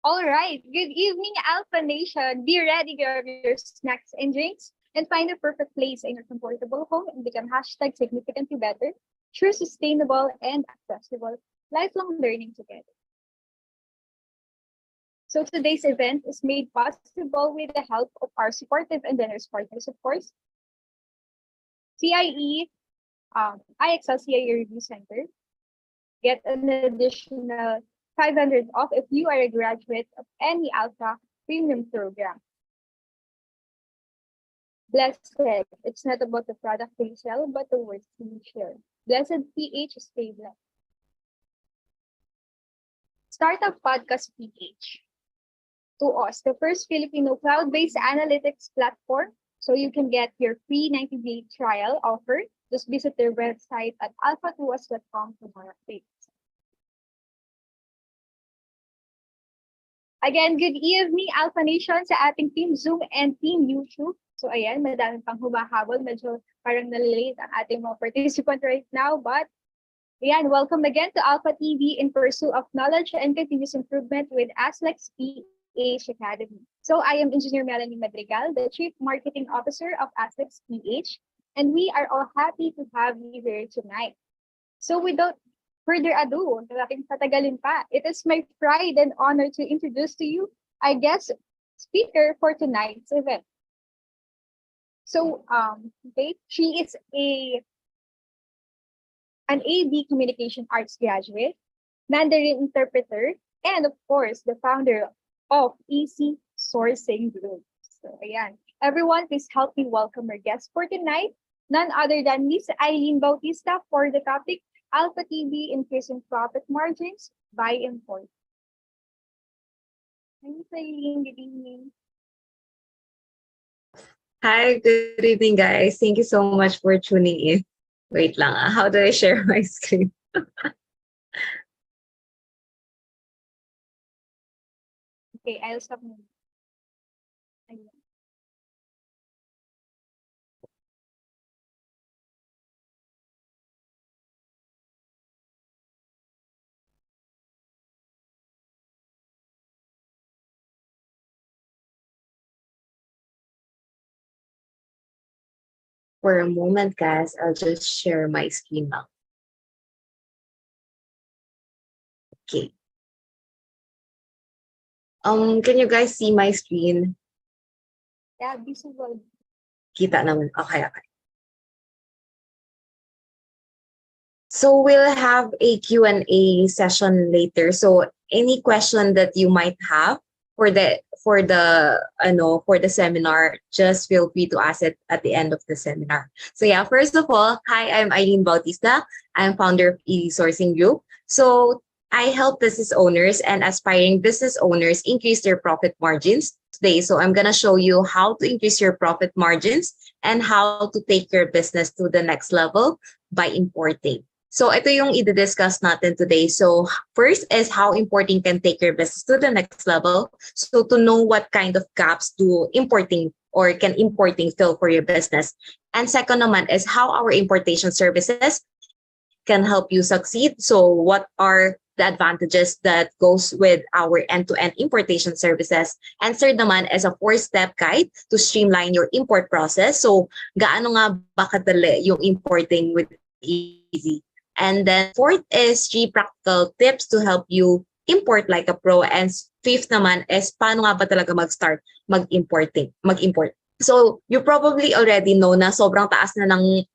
All right. Good evening, Alpha Nation. Be ready, grab your snacks and drinks, and find a perfect place in your comfortable home and become hashtag significantly better, true, sustainable, and accessible lifelong learning together. So today's event is made possible with the help of our supportive and generous partners, of course, CIE, IXLCIE Review Center. Get an additional 500 off if you are a graduate of any Alpha Premium program. Blessed, it's not about the product we sell, but the words we share. Blessed PH, stay blessed. Startup Podcast PH. To us, the first Filipino cloud-based analytics platform, so you can get your free 90-day trial offer. Just visit their website at alphatuas.com for more updates. Again, good evening, Alpha Nation, sa ating Team Zoom and Team YouTube. So ayan, madami pang humahabol. Medyo parang nalilate ang ating mga participant right now. But ayan, welcome again to Alpha TV in pursuit of knowledge and continuous improvement with ASLEX PH Academy. So I am Engineer Melanie Madrigal, the Chief Marketing Officer of ASLEX PH, and we are all happy to have you here tonight. So without further ado, malaking patagalin pa, it is my pride and honor to introduce to you our guest speaker for tonight's event. So, okay, she is an AB Communication Arts graduate, Mandarin interpreter, and of course, the founder of Easy Sourcing Group. So, ayan. Everyone, please help me welcome our guest for tonight, none other than Miss Eileen Bautista for the topic Alpha TV Increasing Profit Margins by Import. Hi, Miss Eileen. Good evening. Hi, good evening, guys. Thank you so much for tuning in. Wait lang, how do I share my screen? Okay, I'll stop now. Ayun. For a moment, guys, I'll just share my screen now. Okay. Can you guys see my screen? Yeah, visible. Kita naman. Okay. So we'll have a Q&A session later. So any question that you might have for the seminar, just feel free to ask it at the end of the seminar. So yeah, first of all, hi, I'm Eileen Bautista. I'm founder of Easy Sourcing Group. So I help business owners and aspiring business owners increase their profit margins today. So I'm gonna show you how to increase your profit margins and how to take your business to the next level by importing. So ito yung i-discuss natin today. So first is how importing can take your business to the next level. So to know what kind of gaps do importing or can importing fill for your business. And second naman is how our importation services can help you succeed. So what are the advantages that goes with our end-to-end importation services? And third naman is a 4-step guide to streamline your import process. So gaano nga ba kadali yung importing with Easy? And then fourth is 3 practical tips to help you import like a pro. And fifth naman is paano nga ba talaga mag-start mag-import. So you probably already know na sobrang taas na ng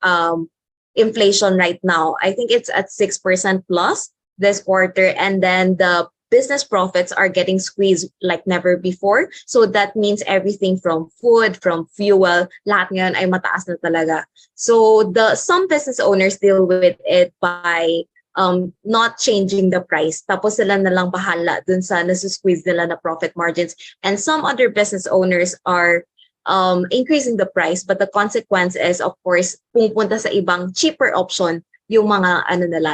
inflation right now. I think it's at 6% plus this quarter. And then the business profits are getting squeezed like never before. So that means everything from food, from fuel, lahat ngayon ay mataas na talaga. So some business owners deal with it by not changing the price. Tapos sila na lang bahala dun sa nasusqueeze nila na profit margins. And some other business owners are increasing the price, but the consequence is, of course, pupunta sa ibang cheaper option yung mga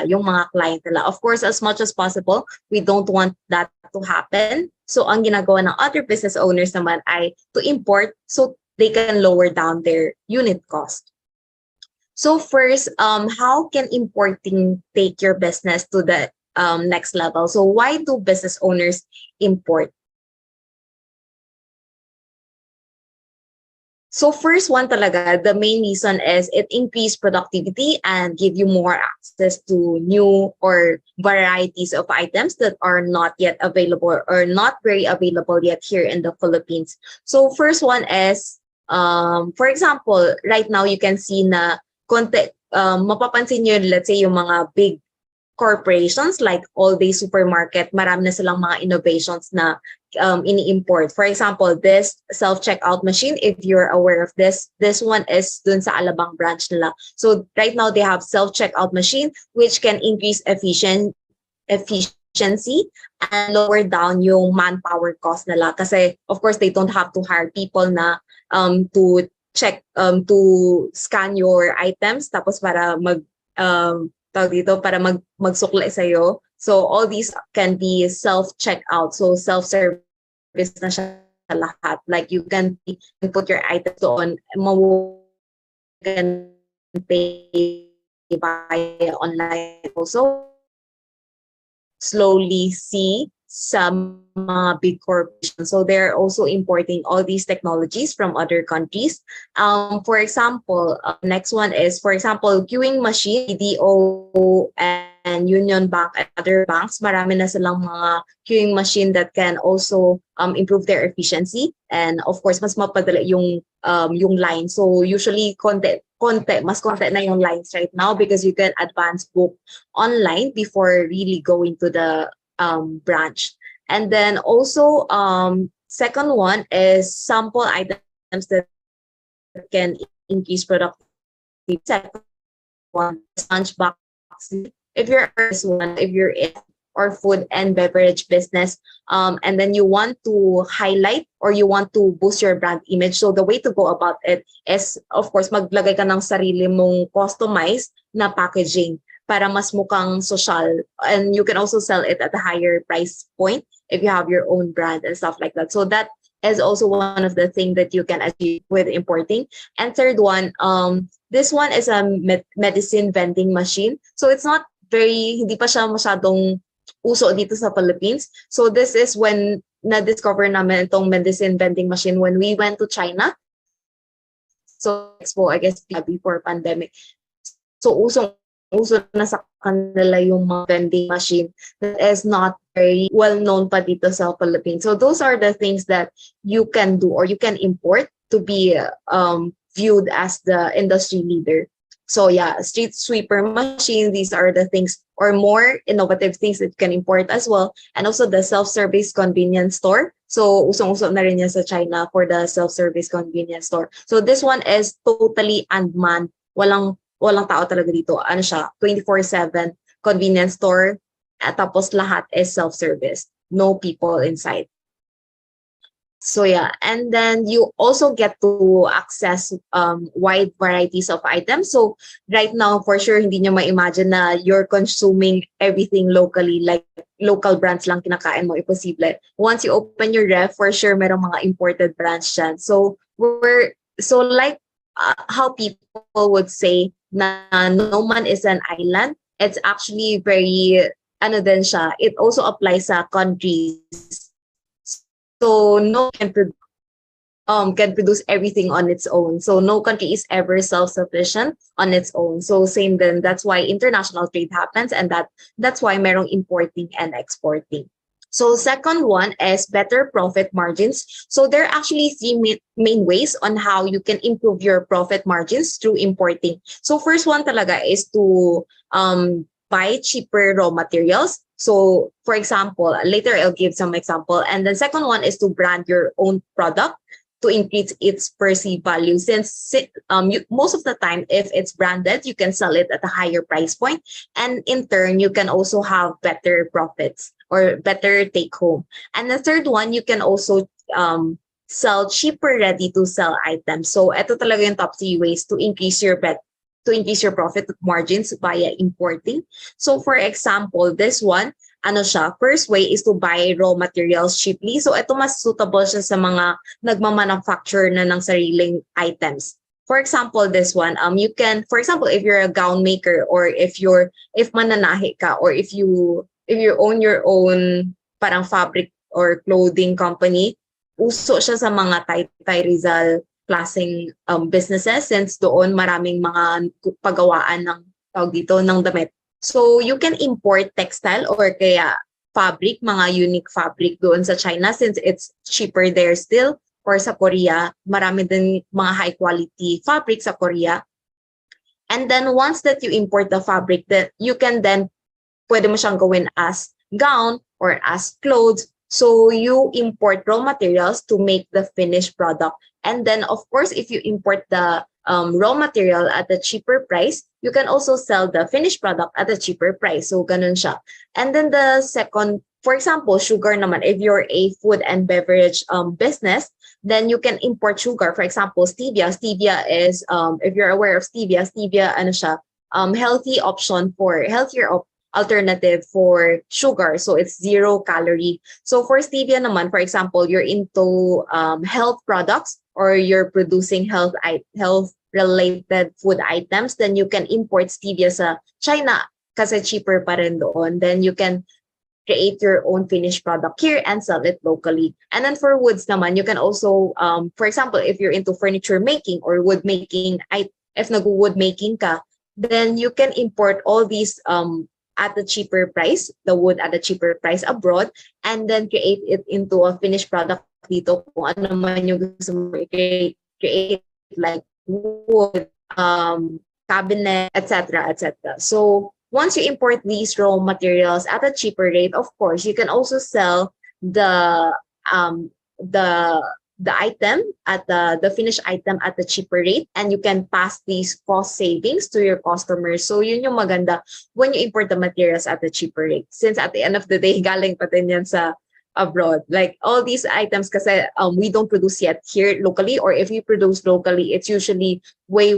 yung mga client nila. Of course, as much as possible, we don't want that to happen. So ang ginagawa ng other business owners naman ay to import so they can lower down their unit cost. So first, how can importing take your business to the next level? So why do business owners import? So first one talaga, the main reason is it increase productivity and give you more access to new or varieties of items that are not yet available or not very available yet here in the Philippines. So first one is, for example, right now you can see na konti, mapapansin nyo, let's say yung mga big corporations like All Day Supermarket, marami na silang mga innovations na ini-import. For example, this self-checkout machine, if you're aware of this one is dun sa Alabang branch nila. So right now they have self-checkout machine which can increase efficiency and lower down yung manpower cost nila. Kasi of course they don't have to hire people na to check to scan your items tapos para tawag dito para magsukli sa iyo. So all these can be self-checkout. So self-service na siya lahat. Like you can put your items doon, you can pay via online also. Slowly see some big corporations. So they're also importing all these technologies from other countries. For example, next one is, for example, queuing machine, BDO and Union Bank and other banks, marami na silang mga queuing machine that can also improve their efficiency. And of course, mas mapadali yung line. So usually, mas konti na yung lines right now because you can advance book online before really going to the branch. And then also, second one is sample items that can increase productivity. Second one, lunch box. If you're in or food and beverage business, and then you want to highlight or you want to boost your brand image. So the way to go about it is, of course, maglagay ka ng sarili mong customized na packaging para mas mukhang social. And you can also sell it at a higher price point if you have your own brand and stuff like that. So that is also one of the things that you can achieve with importing. And third one, this one is a medicine vending machine. So it's not hindi pa siya masyadong uso dito sa Philippines. So this is when na-discover namin itong medicine vending machine when we went to China. So expo, I guess, before pandemic. So uso na sa kanila yung mga vending machine that is not very well known pa dito sa Philippines. So those are the things that you can do or you can import to be viewed as the industry leader. So yeah, street sweeper machine, these are the things or more innovative things that you can import as well. And also the self-service convenience store. So usong-uso na rin yan sa China for the self-service convenience store. So this one is totally unmanned. Walang tao talaga dito. Ano siya? 24/7 convenience store. At tapos lahat is self-service. No people inside. So yeah, and then you also get to access wide varieties of items. So right now, for sure, hindi nyo ma-imagine na you're consuming everything locally, like local brands lang kinakain mo, imposible. Once you open your ref, for sure, merong mga imported brands dyan. So like how people would say na no man is an island, it's actually very, ano din siya, it also applies sa countries. So no can produce everything on its own. So no country is ever self-sufficient on its own. So same then, that's why international trade happens, and that's why merong importing and exporting. So second one is better profit margins. So there are actually three main ways on how you can improve your profit margins through importing. So first one talaga is to buy cheaper raw materials. So for example, later I'll give some example. And the second one is to brand your own product to increase its perceived value. Since most of the time, if it's branded, you can sell it at a higher price point. And in turn, you can also have better profits or better take home. And the third one, you can also sell cheaper ready-to-sell items. So ito talaga yung top 3 ways to increase your profit margins via importing. So for example, this one, first way is to buy raw materials cheaply. So ito mas suitable siya sa mga nagmamanufacture na ng sariling items. For example, this one, you can, for example, if you're a gown maker or if mananahi ka or if you own your own parang fabric or clothing company, uso siya sa mga Taytay Rizal klaseng businesses since doon maraming mga paggawaan ng tawag dito ng damit. So you can import textile or kaya fabric, mga unique fabric doon sa China since it's cheaper there still, or sa Korea, marami din mga high quality fabric sa Korea. And then once that you import the fabric, that you can then pwede mo siyang gawin as gown or as clothes. So you import raw materials to make the finished product. And then of course, if you import the raw material at a cheaper price, you can also sell the finished product at a cheaper price. So ganun siya. And then the second, for example, sugar naman, if you're a food and beverage business, then you can import sugar. For example, stevia. Stevia is, if you're aware of stevia, stevia, ano siya, healthy option for, healthier alternative for sugar. So it's 0 calorie. So for stevia naman, for example, you're into health products or you're producing health related food items, then you can import stevia sa China kasi cheaper pa rin doon. Then you can create your own finished product here and sell it locally. And then for woods naman, you can also, for example, if you're into furniture making or wood making, if nag-wood making ka, then you can import all these at a cheaper price, the wood at a cheaper price abroad, and then create it into a finished product dito kung ano man yung gusto mo create like wood, cabinet, etc., etc. So once you import these raw materials at a cheaper rate, of course, you can also sell the item at the finished item at a cheaper rate, and you can pass these cost savings to your customers. So yun yung maganda when you import the materials at a cheaper rate. Since at the end of the day, galing pa din yan sa abroad. Like all these items kasi we don't produce yet here locally, or if you produce locally, it's usually way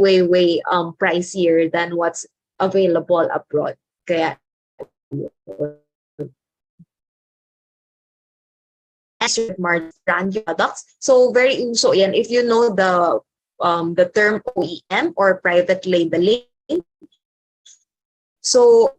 pricier than what's available abroad. Kaya brand products. So very uso yan if you know the term OEM or private labeling. So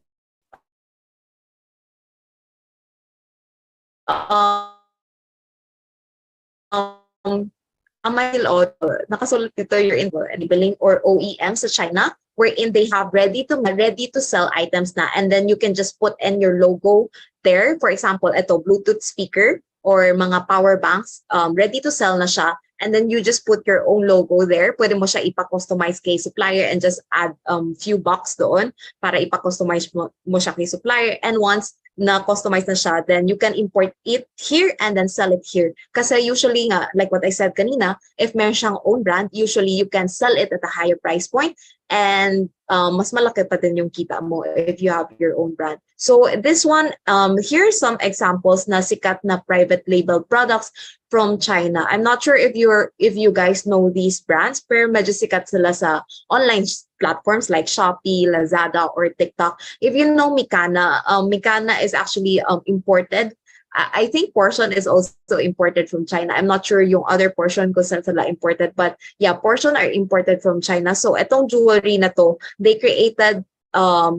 nakasulat dito your labeling or OEM sa China, wherein they have ready to sell items na, and then you can just put in your logo there. For example, ito Bluetooth speaker or mga power banks, ready to sell na siya, and then you just put your own logo there. Pwede mo siya ipa-customize kay supplier and just add few bucks doon para ipa-customize mo siya kay supplier. And once na customize na siya, then you can import it here and then sell it here. Kasi usually nga, like what I said kanina, if meron siyang own brand, usually you can sell it at a higher price point, and mas malaki pa din yung kita mo if you have your own brand. So this one, here are some examples na sikat na private label products from China. I'm not sure if you guys know these brands, pero medyo sikat sila sa online platforms like Shopee, Lazada, or TikTok. If you know Mikana, Mikana is actually imported. I think portion is also imported from China. I'm not sure yung other portion kung saan sila imported, but yeah, portion are imported from China. So itong jewelry na to, they created,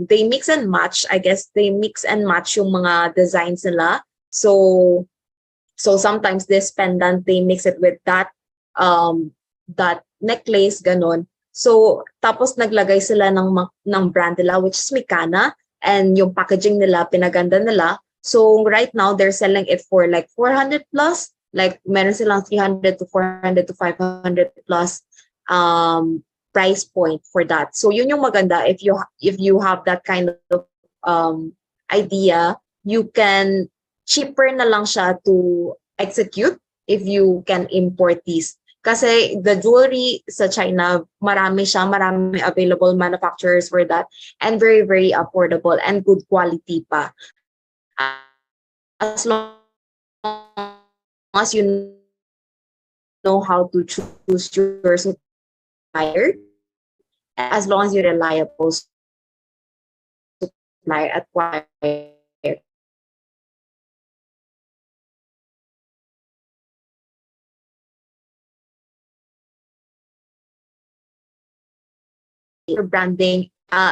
they mix and match, I guess they mix and match yung mga designs nila. So sometimes this pendant, they mix it with that necklace, ganon. So tapos naglagay sila ng brand nila, which is Mikana, and yung packaging nila, pinaganda nila. So right now they're selling it for like 400 plus, like meron silang 300 to 400 to 500 plus price point for that. So yun yung maganda, if you have that kind of idea, you can cheaper na lang siya to execute if you can import these. Kasi the jewelry sa China, marami available manufacturers for that, and very affordable and good quality pa. As long as you know how to choose your supplier, as long as you're reliable supplier at branding.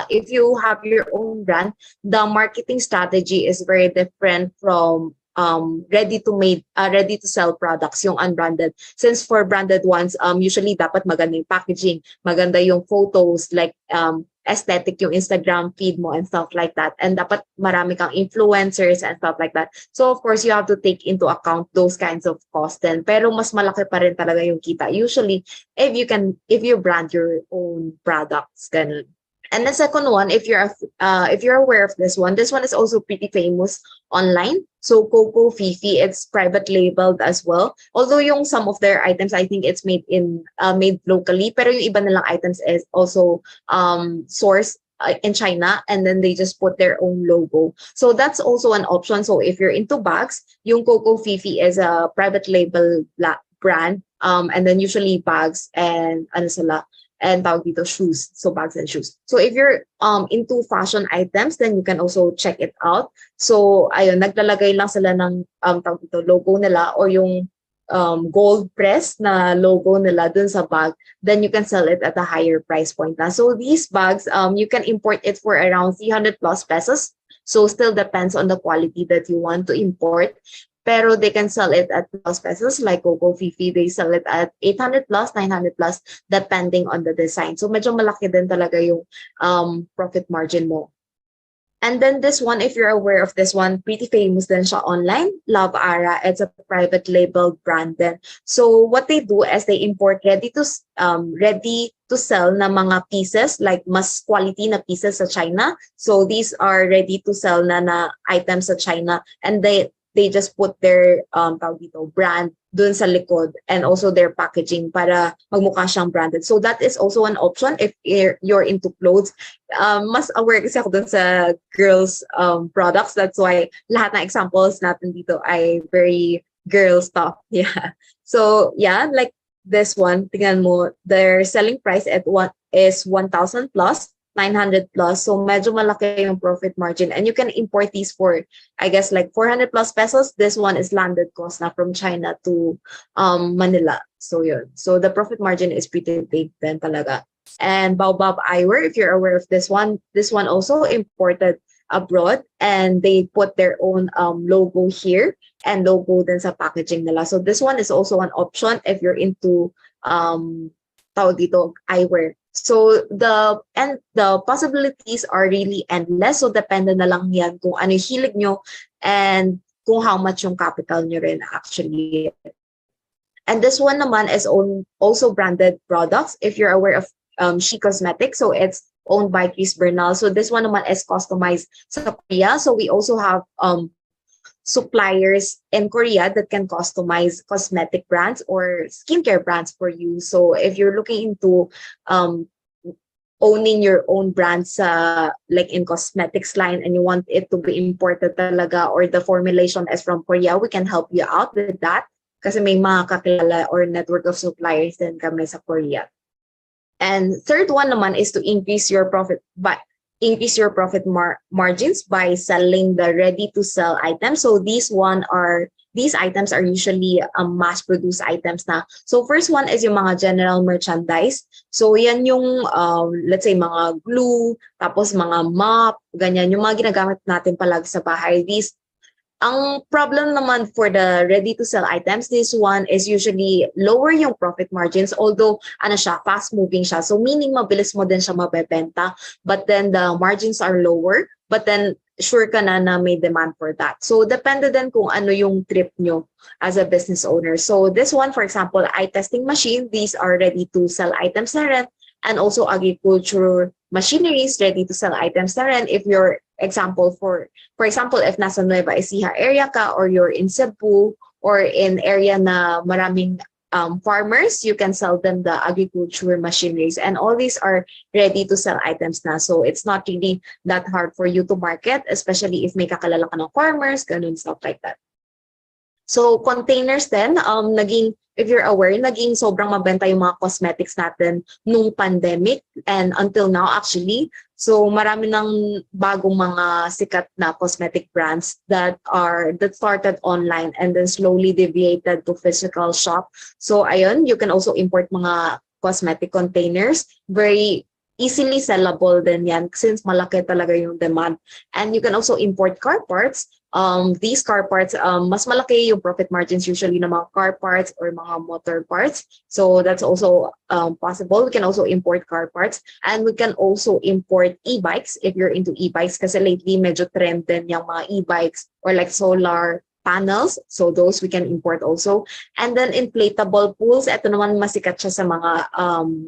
If you have your own brand, the marketing strategy is very different from ready to sell products, yung unbranded. Since for branded ones, usually dapat maganda yung packaging, maganda yung photos, like aesthetic yung Instagram feed mo and stuff like that. And dapat marami kang influencers and stuff like that. So of course, you have to take into account those kinds of costs then. Pero mas malaki pa rin talaga yung kita. Usually, if you brand your own products, ganun. And the second one, if you're aware of this one is also pretty famous online. So Coco Fifi, it's private labeled as well. Although yung some of their items, I think it's made locally, pero yung iba nilang items is also sourced in China, and then they just put their own logo. So that's also an option. So if you're into bags, yung Coco Fifi is a private label brand, and then usually bags and ano sila, and tawag dito, shoes. So bags and shoes. So if you're into fashion items, then you can also check it out. So ayun, naglalagay lang sila ng tawag dito, logo nila or yung gold press na logo nila dun sa bag. Then you can sell it at a higher price point na. So these bags, you can import it for around 300 plus pesos. So still depends on the quality that you want to import. Pero they can sell it at plus pesos, like Coco Fifi, they sell it at 800 plus, 900 plus, depending on the design. So medyo malaki din talaga yung profit margin mo. And then this one, if you're aware of this one, pretty famous din siya online, Love Ara. It's a private label brand then. So what they do is they import ready to sell na mga pieces, like mas quality na pieces sa China. So these are ready to sell na items sa China, and they just put their tawag dito, brand dun sa likod, and also their packaging para magmukha siyang branded. So that is also an option if you're into clothes. Mas aware kasi ako dun sa girls products. That's why lahat ng examples natin dito ay very girl stuff. Yeah. So yeah, like this one, tingnan mo, their selling price is 1,000 plus, 900 plus. So medyo malaki yung profit margin, and you can import these for, I guess, like 400 plus pesos. This one is landed cost na from China to Manila. So yun. So the profit margin is pretty big then talaga. And Baobab Eyewear, if you're aware of this one also imported abroad, and they put their own logo here and logo din sa packaging nila. So this one is also an option if you're into tawag dito, eyewear. So the possibilities are really endless. So depende na lang yan kung ano yung hilig nyo and kung how much yung capital nyo rin actually. And this one naman is also branded products. If you're aware of She Cosmetics, so it's owned by Chris Bernal. So this one naman is customized sa Korea. So we also have suppliers in Korea that can customize cosmetic brands or skincare brands for you. So if you're looking into owning your own brands like in cosmetics line, and you want it to be imported talaga, or the formulation is from Korea, we can help you out with that. Kasi may mga kakilala or network of suppliers din kami sa Korea. And third one naman is to increase your profit margins by selling the ready-to-sell items. So these items are usually mass-produced items na. So first one is yung mga general merchandise. So yan yung, let's say, mga glue, tapos mga mop, ganyan, yung mga ginagamit natin palagi sa bahay. Ang problem naman for the ready-to-sell items, this one is usually lower yung profit margins, although fast-moving siya. So meaning mabilis mo din siya mabebenta, but then the margins are lower, but then sure ka na may demand for that. So depende din kung ano yung trip nyo as a business owner. So this one, for example, eye testing machine, these are ready-to-sell items na rin, and also agriculture machineries, ready-to-sell items na rin. If you're for example, if nasa Nueva Ecija area ka, or you're in Cebu, or in area na maraming farmers, you can sell them the agriculture machineries. And all these are ready to sell items na. So it's not really that hard for you to market, especially if may kakalala ka ng farmers, ganun, stuff like that. So containers then, if you're aware, naging sobrang mabenta yung mga cosmetics natin nung pandemic and until now actually. So marami ng bagong mga sikat na cosmetic brands that started online and then slowly deviated to physical shop. So ayun, you can also import mga cosmetic containers. Very easily sellable din yan since malaki talaga yung demand. And you can also import car parts. These car parts, mas malaki yung profit margins usually ng mga car parts or mga motor parts. So that's also possible. We can also import car parts, and we can also import e-bikes if you're into e-bikes kasi lately medyo trend din yung mga e-bikes or like solar panels. So those we can import also. And then inflatable pools. Ito naman masikat siya sa mga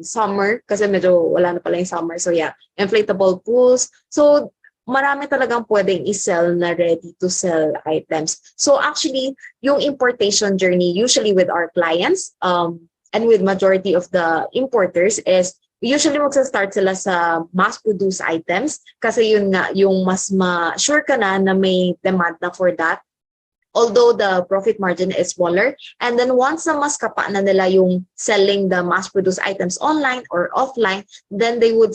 summer kasi medyo wala na pala yung summer. So yeah, inflatable pools. So marami talagang pwedeng i-sell na ready to sell items. So actually, yung importation journey usually with our clients and with majority of the importers is usually magsa-start sila sa mass-produced items kasi yun nga yung mas ma-sure ka na may demand na for that. Although the profit margin is smaller. And then once na mas kapa na nila yung selling the mass-produced items online or offline, then they would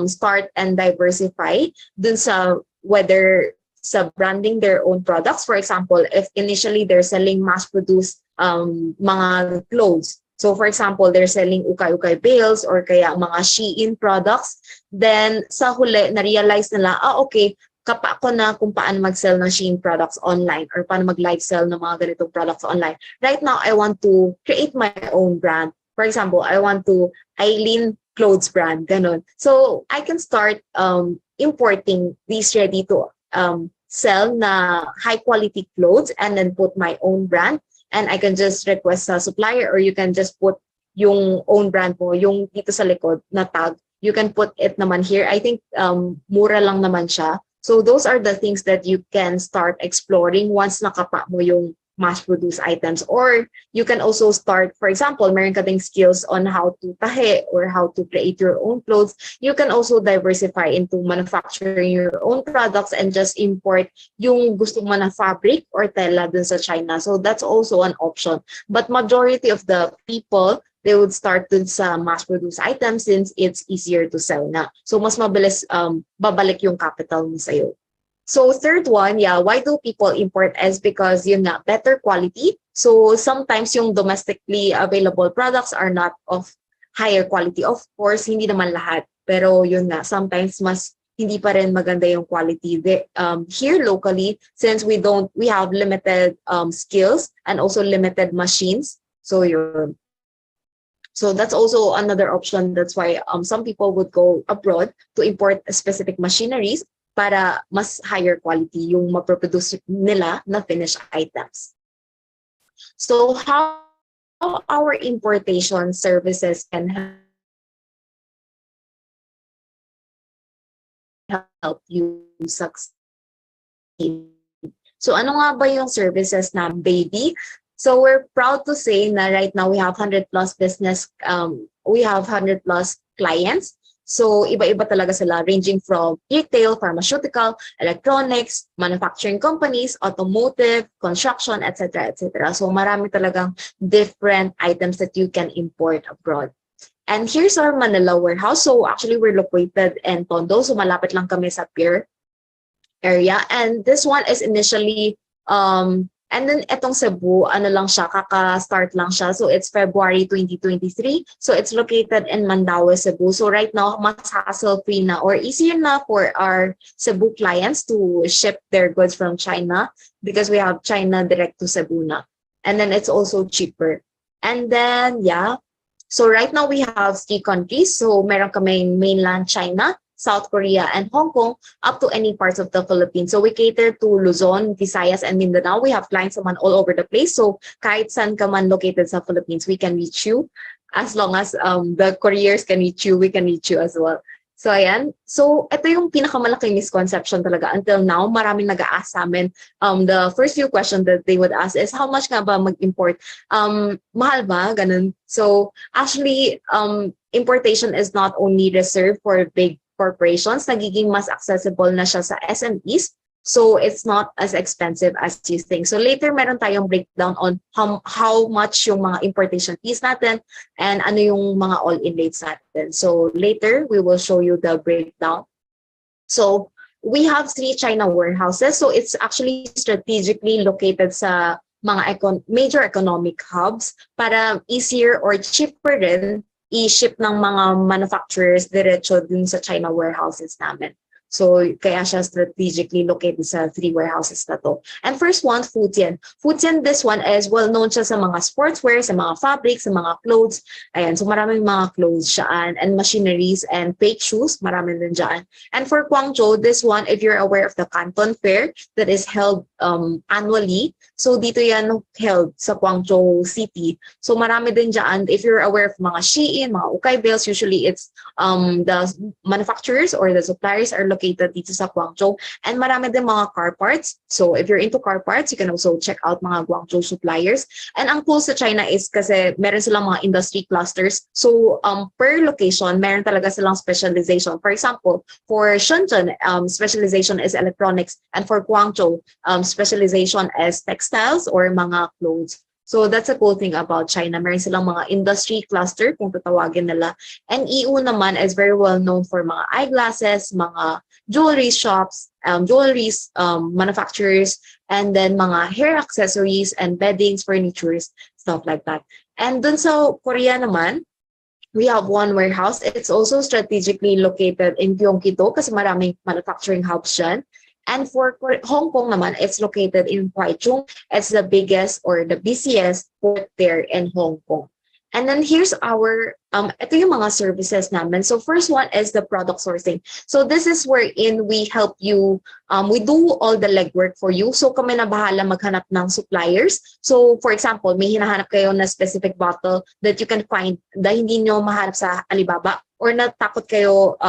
start and diversify dun sa whether sa branding their own products. For example, if initially they're selling mass-produced mga clothes. So for example, they're selling ukay-ukay bales or kaya mga Shein products. Then sa huli, na-realize nila, okay, kapa ko na kung paano mag-sell ng Shein products online or paano mag-live sell ng mga ganitong products online. Right now, I want to create my own brand. For example, I want to Eileen clothes brand, ganon. So I can start importing these ready to sell na high quality clothes and then put my own brand. And I can just request a supplier or you can just put yung own brand mo, yung dito sa likod na tag. You can put it naman here. I think mura lang naman siya. So those are the things that you can start exploring once nakapa mo yung mass-produced items. Or you can also start, for example, meron ka ding skills on how to tahe or how to create your own clothes. You can also diversify into manufacturing your own products and just import yung gusto mo na fabric or tela dun sa China. So that's also an option. But majority of the people, they would start dun sa mass-produced items since it's easier to sell na. So mas mabilis babalik yung capital mo sa'yo. So third one, yeah, why do people import is because yun nga, better quality. So sometimes yung domestically available products are not of higher quality. Of course, hindi naman lahat. Pero yun nga, sometimes mas hindi pa rin maganda yung quality. Here locally, since we have limited skills and also limited machines. So So that's also another option. That's why some people would go abroad to import specific machineries para mas higher quality yung maproproduce nila na finished items. So how our importation services can help you succeed. So ano nga ba yung services na baby? So we're proud to say na right now we have 100 plus business, we have 100 plus clients. So iba-iba talaga sila ranging from retail, pharmaceutical, electronics, manufacturing companies, automotive, construction, etc. etc. So marami talagang different items that you can import abroad. And here's our Manila warehouse. So actually we're located in Tondo. So malapit lang kami sa Pier area. And this one is initially and then etong Cebu, ano lang siya, kaka-start lang siya. So it's February 2023. So it's located in Mandaue, Cebu. So right now, mas hassle-free na or easier na for our Cebu clients to ship their goods from China because we have China direct to Cebu na. And then it's also cheaper. And then, yeah. So right now we have 3 countries. So meron kaming mainland China, South Korea, and Hong Kong, up to any parts of the Philippines. So we cater to Luzon, Visayas, and Mindanao. We have clients naman all over the place. So kahit saan ka man located sa Philippines, we can reach you. As long as the couriers can reach you, we can reach you as well. So ayan. So ito yung pinakamalaking misconception talaga. Until now, maraming nag-a-ask sa amin. The first few questions that they would ask is, how much nga ba mag-import? Mahal ba? Ganun. So actually, importation is not only reserved for big corporations, nagiging mas accessible na siya sa SMEs. So it's not as expensive as you think. So later, meron tayong breakdown on how much yung mga importation fees natin and ano yung mga all-in rates natin. So later, we will show you the breakdown. So we have 3 China warehouses. So it's actually strategically located sa mga major economic hubs para easier or cheaper rin i-ship ng mga manufacturers diretso dun sa China warehouses namin. So, kaya siya strategically located sa 3 warehouses na to. And first one, Fujian. Fujian, this one is well known siya sa mga sportswear, sa mga fabrics, sa mga clothes. Ayan, so maraming mga clothes siya and machineries and fake shoes, marami din dyan. And for Guangzhou, this one, if you're aware of the Canton Fair that is held annually, so dito yan held sa Guangzhou City. So marami din dyan. If you're aware of mga Shein, mga Ukay Bills, usually it's the manufacturers or the suppliers are located dito sa Guangzhou. And marami din mga car parts. So if you're into car parts, you can also check out mga Guangzhou suppliers. And ang cool sa China is kasi meron silang mga industry clusters. So per location, meron talaga silang specialization. For example, for Shenzhen, specialization is electronics. And for Guangzhou, specialization is textiles or mga clothes. So that's a cool thing about China. Meron silang mga industry cluster kung tatawagin nila. And EU naman is very well known for mga eyeglasses, mga jewelry shops, jewelries manufacturers, and then mga hair accessories and beddings, furnitures, stuff like that. And dun sa Korea naman, we have one warehouse. It's also strategically located in Gyeonggi-do kasi maraming manufacturing hubs dyan. And for Hong Kong naman, it's located in Taichung. It's the biggest or the busiest port there in Hong Kong. And then here's our, ito yung mga services namin. So first one is the product sourcing. So this is wherein we help you, we do all the legwork for you. So kami na bahala maghanap ng suppliers. So for example, may hinahanap kayo na specific bottle that you can find na hindi nyo mahanap sa Alibaba or natakot kayo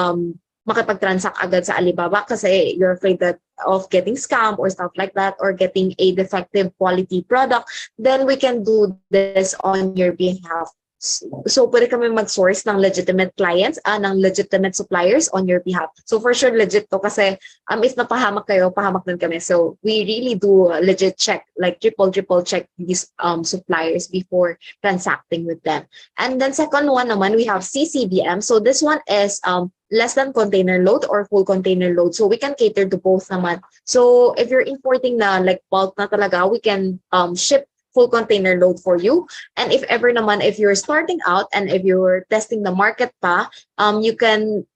makipag-transact agad sa Alibaba kasi you're afraid of getting scammed or stuff like that or getting a defective quality product, then we can do this on your behalf. So, pwede kami mag-source ng legitimate clients, ng legitimate suppliers on your behalf. So, for sure, legit to kasi if napahamak kayo, pahamak din kami. So, we really do legit check, like triple check these suppliers before transacting with them. And then second one naman, we have CCBM. So, this one is less than container load or full container load. So, we can cater to both naman. So, if you're importing na like bulk na talaga, we can ship full container load for you. And if ever naman, if you're starting out and if you're testing the market pa, we can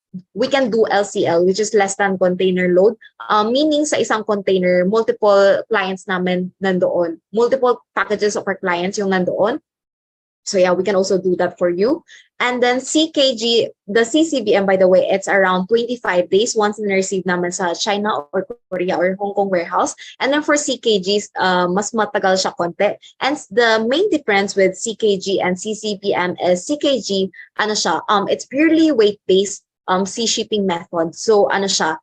do LCL, which is less than container load. Meaning sa isang container, multiple clients namin nandoon. Multiple packages of our clients yung nandoon. So yeah, we can also do that for you. And then CKG, the CCBM, by the way, it's around 25 days once na-receive naman sa China or Korea or Hong Kong warehouse. And then for CKGs, mas matagal siya konti. And the main difference with CKG and CCBM is CKG, ano siya, it's purely weight-based sea shipping method. So ano siya,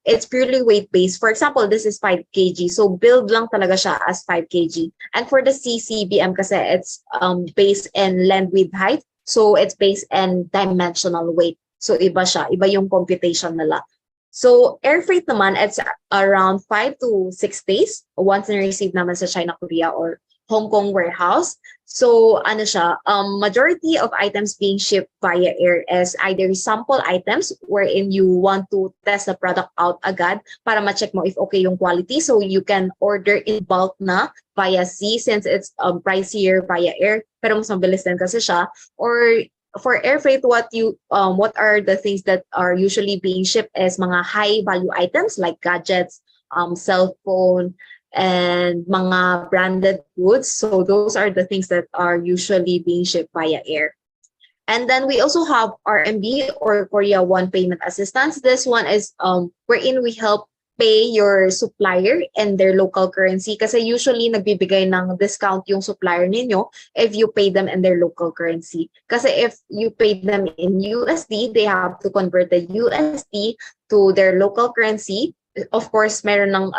it's purely weight-based. For example, this is 5 kg. So, build lang talaga siya as 5 kg. And for the CCBM kasi, it's based in length width height. So, it's based in dimensional weight. So, iba siya. Iba yung computation nila. So, air freight naman, it's around 5 to 6 days once na-receive naman sa China, Korea, or Hong Kong warehouse. So, ano siya, majority of items being shipped via air is either sample items wherein you want to test the product out agad para ma-check mo if okay yung quality. So, you can order in bulk na via sea since it's pricier via air. Pero mas mabilis din kasi siya. Or for air freight, what are the things that are usually being shipped is mga high value items like gadgets, cell phone, and mga branded goods. So those are the things that are usually being shipped via air. And then we also have RMB or Korea One Payment Assistance. This one is wherein we help pay your supplier in their local currency kasi usually nagbibigay ng discount yung supplier ninyo if you pay them in their local currency. Kasi if you pay them in USD, they have to convert the USD to their local currency. Of course, meron ng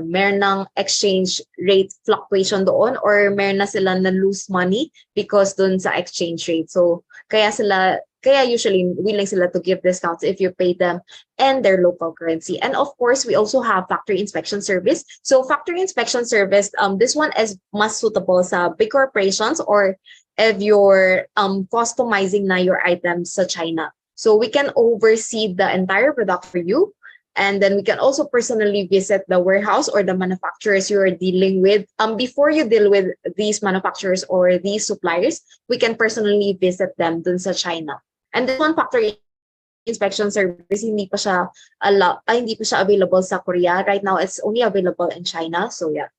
meron ng exchange rate fluctuation doon or meron na sila na lose money because doon sa exchange rate. So, kaya usually willing sila to give discounts if you pay them in their local currency. And of course, we also have factory inspection service. So, factory inspection service, this one is mas suitable sa big corporations or if you're customizing na your items sa China. So, we can oversee the entire product for you. And then we can also personally visit the warehouse or the manufacturers you are dealing with. Before you deal with these manufacturers or these suppliers, we can personally visit them dun sa China. And this one factory inspection service, hindi pa siya hindi pa siya available sa Korea. Right now, it's only available in China. So yeah.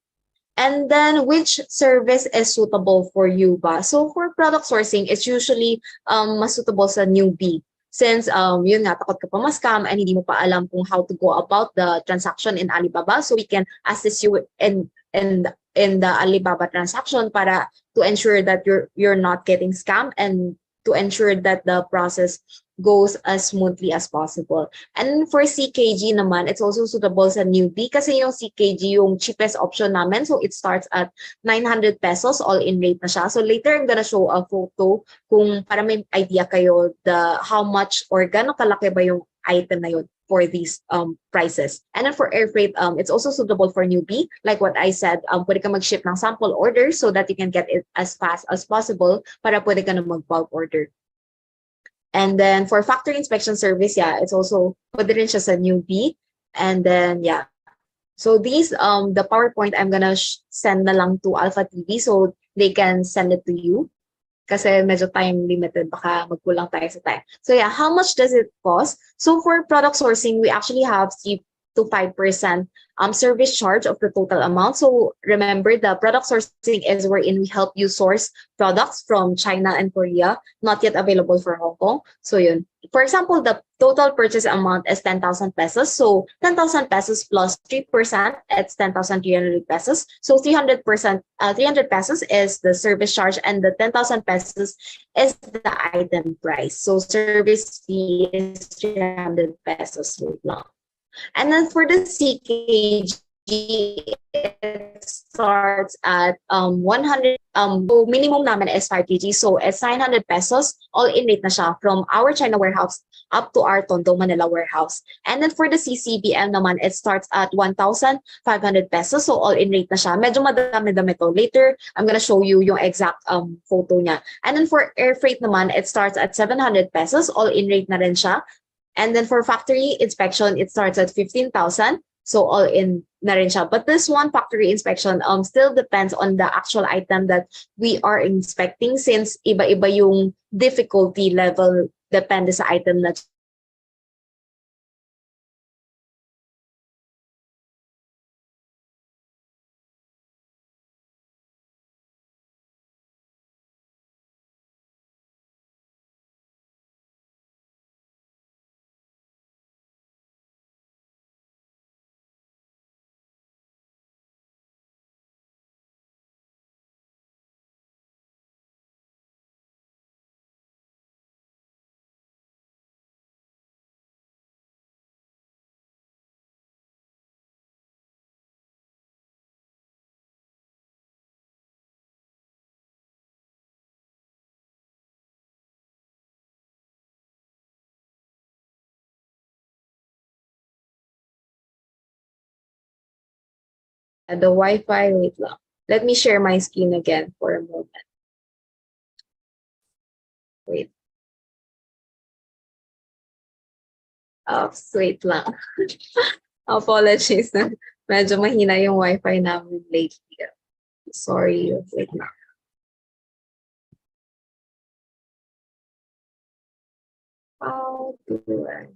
And then which service is suitable for you ba? So for product sourcing, it's usually mas suitable sa newbie. Since yun nga, takot ka pa ma-scam and hindi mo pa alam kung how to go about the transaction in Alibaba. So we can assist you in the Alibaba transaction para to ensure that you're not getting scammed and to ensure that the process goes as smoothly as possible. And for CKG naman, it's also suitable sa newbie kasi yung CKG yung cheapest option namin. So it starts at 900 pesos, all-in rate na siya. So later, I'm gonna show a photo kung para may idea kayo how much or gano'ng kalaki ba yung item na yun for these prices. And then for air freight, it's also suitable for newbie. Like what I said, pwede ka mag-ship ng sample order so that you can get it as fast as possible para pwede ka na mag-bulk order. And then for factory inspection service, yeah, it's also pwede rin siya sa newbie. And then yeah. So these the PowerPoint I'm gonna send na lang to Alpha TV so they can send it to you. Kasi medyo time limited, baka magkulang tayo sa time. So yeah, how much does it cost? So for product sourcing, we actually have 3 to 5% service charge of the total amount. So remember, the product sourcing is wherein we help you source products from China and Korea, not yet available for Hong Kong. So yun. For example, the total purchase amount is 10,000 pesos. So 10,000 pesos plus 3%, it's 10,300 pesos. So 300%, 300 pesos is the service charge and the 10,000 pesos is the item price. So service fee is 300 pesos. Wait lang. And then for the CKG, it starts at 100. So minimum namin is 5 kg. So it's 900 pesos. All-in rate na siya from our China warehouse up to our Tondo, Manila warehouse. And then for the CCBM naman, it starts at 1,500 pesos. So all-in rate na siya. Medyo madami-dami to. Later, I'm gonna show you yung exact photo niya. And then for air freight naman, it starts at 700 pesos. All-in rate na rin siya. And then for factory inspection, it starts at 15,000. So all in na rin siya. But this one factory inspection still depends on the actual item that we are inspecting since iba-iba yung difficulty level depende sa item na the Wi-Fi. Wait lang. Let me share my screen again for a moment. Wait. Wait lang. Apologies. Medyo mahina yung Wi-Fi namin lately. Sorry. Wait lang. How do I?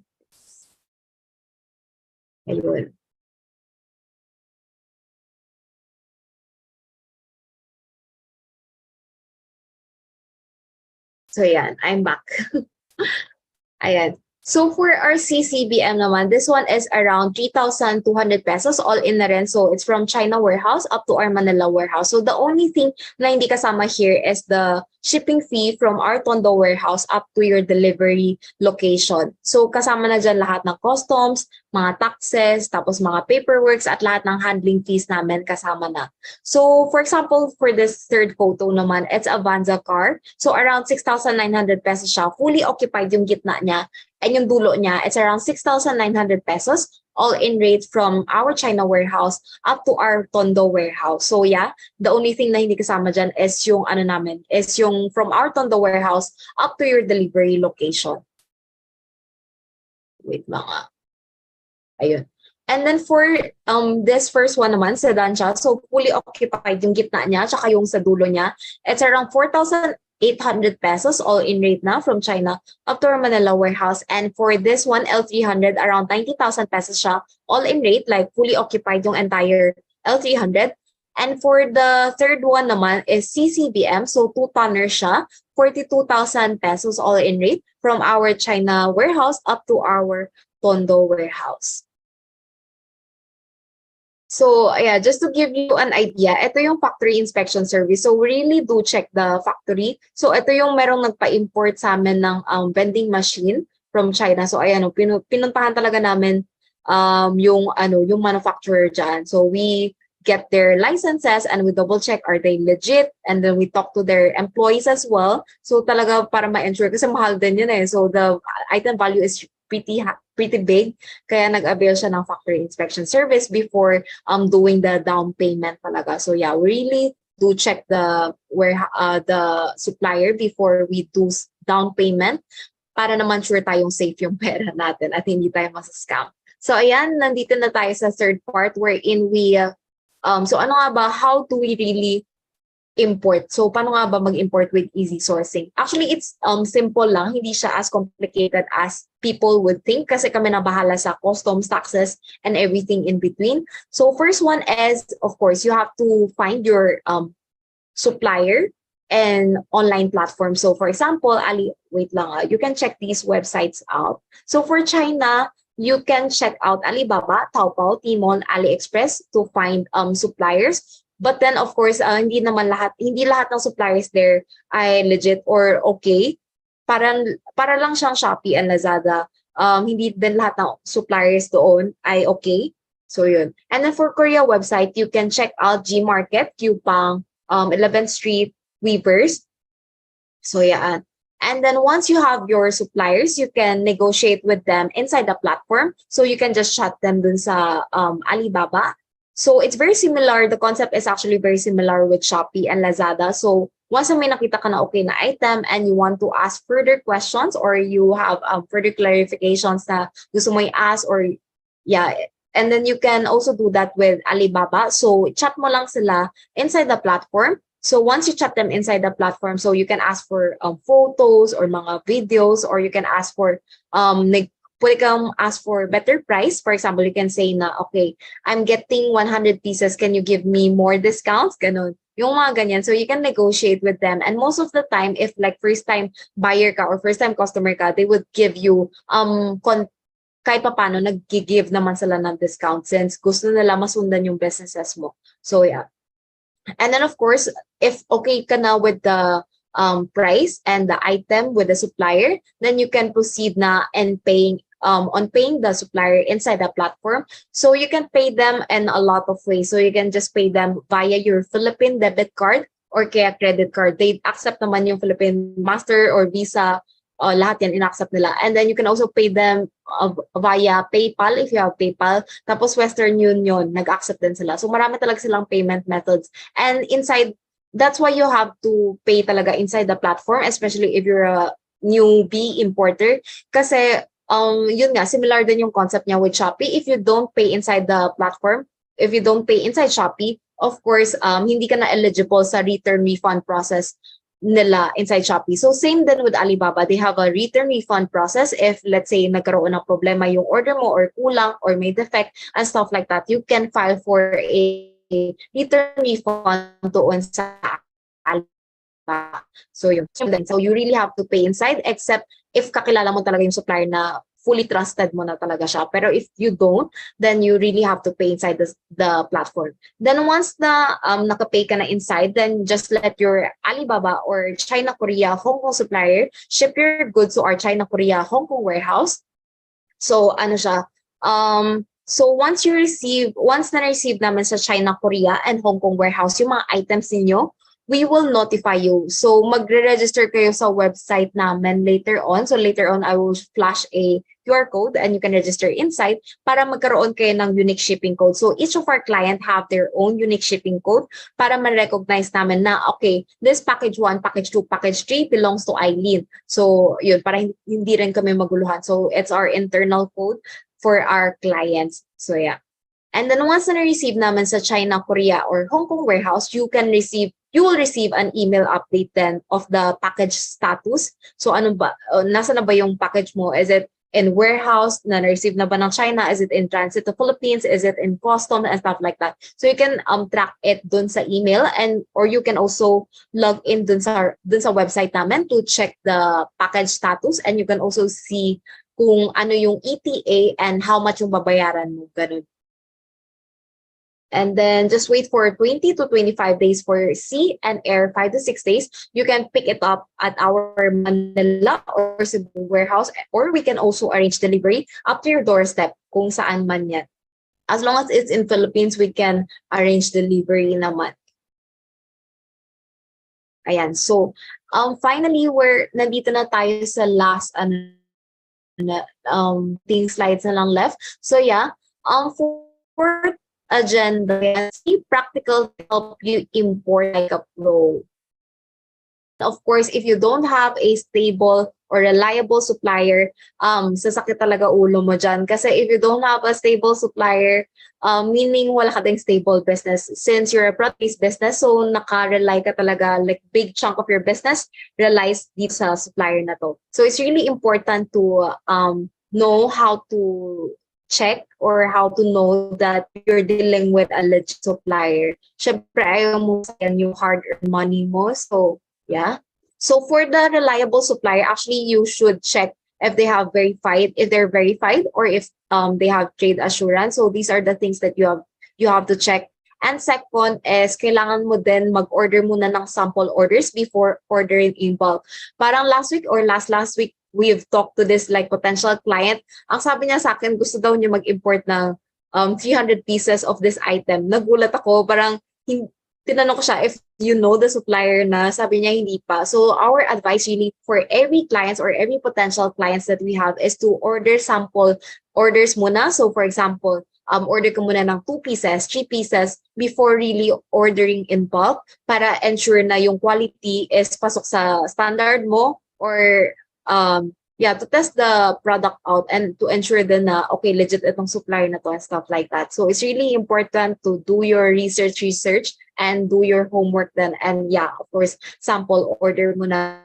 Ayun. So yan, I'm back. Ayan. So for our CCBM naman, this one is around 3,200 pesos all in na rin. So it's from China warehouse up to our Manila warehouse. So the only thing na hindi kasama here is the shipping fee from our Tondo warehouse up to your delivery location. So kasama na dyan lahat ng customs, mga taxes, tapos mga paperworks at lahat ng handling fees namin kasama na. So for example, for this third photo naman, it's a Vanza car. So around 6,900 pesos siya. Fully occupied yung gitna niya. And yung dulo niya, it's around 6,900 pesos, all in rate from our China warehouse up to our Tondo warehouse. So yeah, the only thing na hindi kasama dyan is yung ano namin, is yung from our Tondo warehouse up to your delivery location. Wait lang ah. Ayun. And then for this first one naman, sedan siya. So fully occupied yung gitna niya, tsaka yung sa dulo niya. It's around 4,800 pesos all in rate na from China up to our Manila warehouse. And for this one, L300, around 90,000 pesos siya all in rate, like fully occupied yung entire L300. And for the third one naman is CCBM. So 2-tonner siya, 42,000 pesos all in rate from our China warehouse up to our Tondo warehouse. So yeah, just to give you an idea, ito yung factory inspection service. So we really do check the factory. So ito yung merong nagpa-import sa amin ng vending machine from China. So ayan, pinuntahan talaga namin yung manufacturer dyan. So we get their licenses and we double check, are they legit? And then we talk to their employees as well. So talaga para ma-ensure, kasi mahal din yun eh. So the item value is pretty big, kaya nag-avail siya ng factory inspection service before doing the down payment talaga. So yeah, we really do check the supplier before we do down payment para naman sure tayong safe yung pera natin at hindi tayo masascam. So ayan, nandito na tayo sa third part wherein we so ano nga ba, how do we really import? So paano nga ba mag-import with easy sourcing? Actually, it's simple lang. Hindi siya as complicated as people would think kasi kami na bahala sa customs, taxes, and everything in between. So first one is, of course, you have to find your supplier and online platform. So for example, wait lang, you can check these websites out. So for China, you can check out Alibaba, Taobao, Tmall, AliExpress to find suppliers. But then of course, hindi lahat ng suppliers there ay legit or okay. Para lang siyang Shopee and Lazada. Hindi din lahat ng suppliers doon ay okay. So yun. And then for Korea website, you can check out Gmarket, Coupang, 11th Street, Weavers. So yeah. And then once you have your suppliers, you can negotiate with them inside the platform. So you can just chat them dun sa Alibaba. So it's very similar. The concept is actually very similar with Shopee and Lazada. So once may nakita ka na okay na item and you want to ask further questions or you have further clarifications na gusto mo i-ask or yeah, and then you can also do that with Alibaba. So chat mo lang sila inside the platform. So once you chat them inside the platform, so you can ask for photos or mga videos, or you can ask for pwede kang ask for better price. For example, you can say na, okay, I'm getting 100 pieces. Can you give me more discounts? Ganun. Yung mga ganyan. So you can negotiate with them. And most of the time, if like first time buyer ka or first time customer ka, they would give you kahit pa paano, nag-give naman sila ng discount since gusto nila masundan yung businesses mo. So yeah. And then of course, if okay ka na with the price and the item with the supplier, then you can proceed na and paying the supplier inside the platform. So you can pay them in a lot of ways. So you can just pay them via your Philippine debit card or kaya credit card. They accept naman yung Philippine Master or Visa. Lahat yan in-accept nila. And then you can also pay them via PayPal if you have PayPal. Tapos Western Union, nag-accept din sila. So marami talaga silang payment methods. And inside, that's why you have to pay talaga inside the platform, especially if you're a newbie importer. Kasi yun nga, similar din yung concept niya with Shopee. If you don't pay inside the platform, if you don't pay inside Shopee, of course, hindi ka na eligible sa return refund process nila inside Shopee. So same din with Alibaba. They have a return refund process. If let's say nagkaroon ng problema yung order mo or kulang or may defect and stuff like that, you can file for a return refund doon sa Alibaba. So yun. So you really have to pay inside except if kakilala mo talaga yung supplier na fully trusted mo na talaga siya. Pero if you don't, then you really have to pay inside the platform. Then once na nakapay ka na inside, then just let your Alibaba or China, Korea, Hong Kong supplier ship your goods to our China, Korea, Hong Kong warehouse. So ano siya, so once na-receive namin sa China, Korea, and Hong Kong warehouse yung mga items ninyo, we will notify you. So magre-register kayo sa website namin later on. So later on, I will flash a QR code and you can register inside para magkaroon kayo ng unique shipping code. So each of our client have their own unique shipping code para ma-recognize namin na, okay, this package 1, package 2, package 3 belongs to Eileen. So yun, para hindi rin kami maguluhan. So it's our internal code for our clients. So yeah. And then once na receive naman sa China, Korea, or Hong Kong warehouse, you will receive an email update then of the package status. So ano ba, nasa na ba yung package mo? Is it in warehouse na receive na ba ng China? Is it in transit to Philippines? Is it in custom and stuff like that? So you can track it dun sa email, and or you can also log in dun sa website namin to check the package status, and you can also see kung ano yung ETA and how much yung babayaran mo, ganun. And then just wait for 20 to 25 days for sea and air, 5 to 6 days. You can pick it up at our Manila or Cebu warehouse, or we can also arrange delivery up to your doorstep kung saan man yan. As long as it's in Philippines, we can arrange delivery naman. Ayan. So, finally, nandito na tayo sa last slides na lang left. So yeah, for agenda, see practical to help you import like a pro. Of course, if you don't have a stable or reliable supplier, sasakit talaga ulo mo dyan. Kasi if you don't have a stable supplier, meaning wala ka ding stable business. Since you're a product-based business, so naka-rely ka talaga, like big chunk of your business relies dito sa supplier na to. So it's really important to know how to check or how to know that you're dealing with a legit supplier. Syempre, ayaw mo sayang yung hard-earned money mo. So, yeah. So, for the reliable supplier, actually, you should check if they're verified, or if they have trade assurance. So, these are the things that you have to check. And second is, kailangan mo din mag-order muna ng sample orders before ordering in bulk. Parang last week or last week, we've talked to this like potential client. Ang sabi niya sa akin, gusto daw niya mag-import ng 300 pieces of this item. Nagulat ako, parang tinanong ko siya if you know the supplier na, sabi niya hindi pa. So our advice really for every clients or every potential clients that we have is to order sample orders muna. So for example, order ka muna ng 2 pieces, 3 pieces before really ordering in bulk para ensure na yung quality is pasok sa standard mo, or to test the product out and to ensure then na okay, legit itong supplier na to and stuff like that. So it's really important to do your research and do your homework then, and of course sample order muna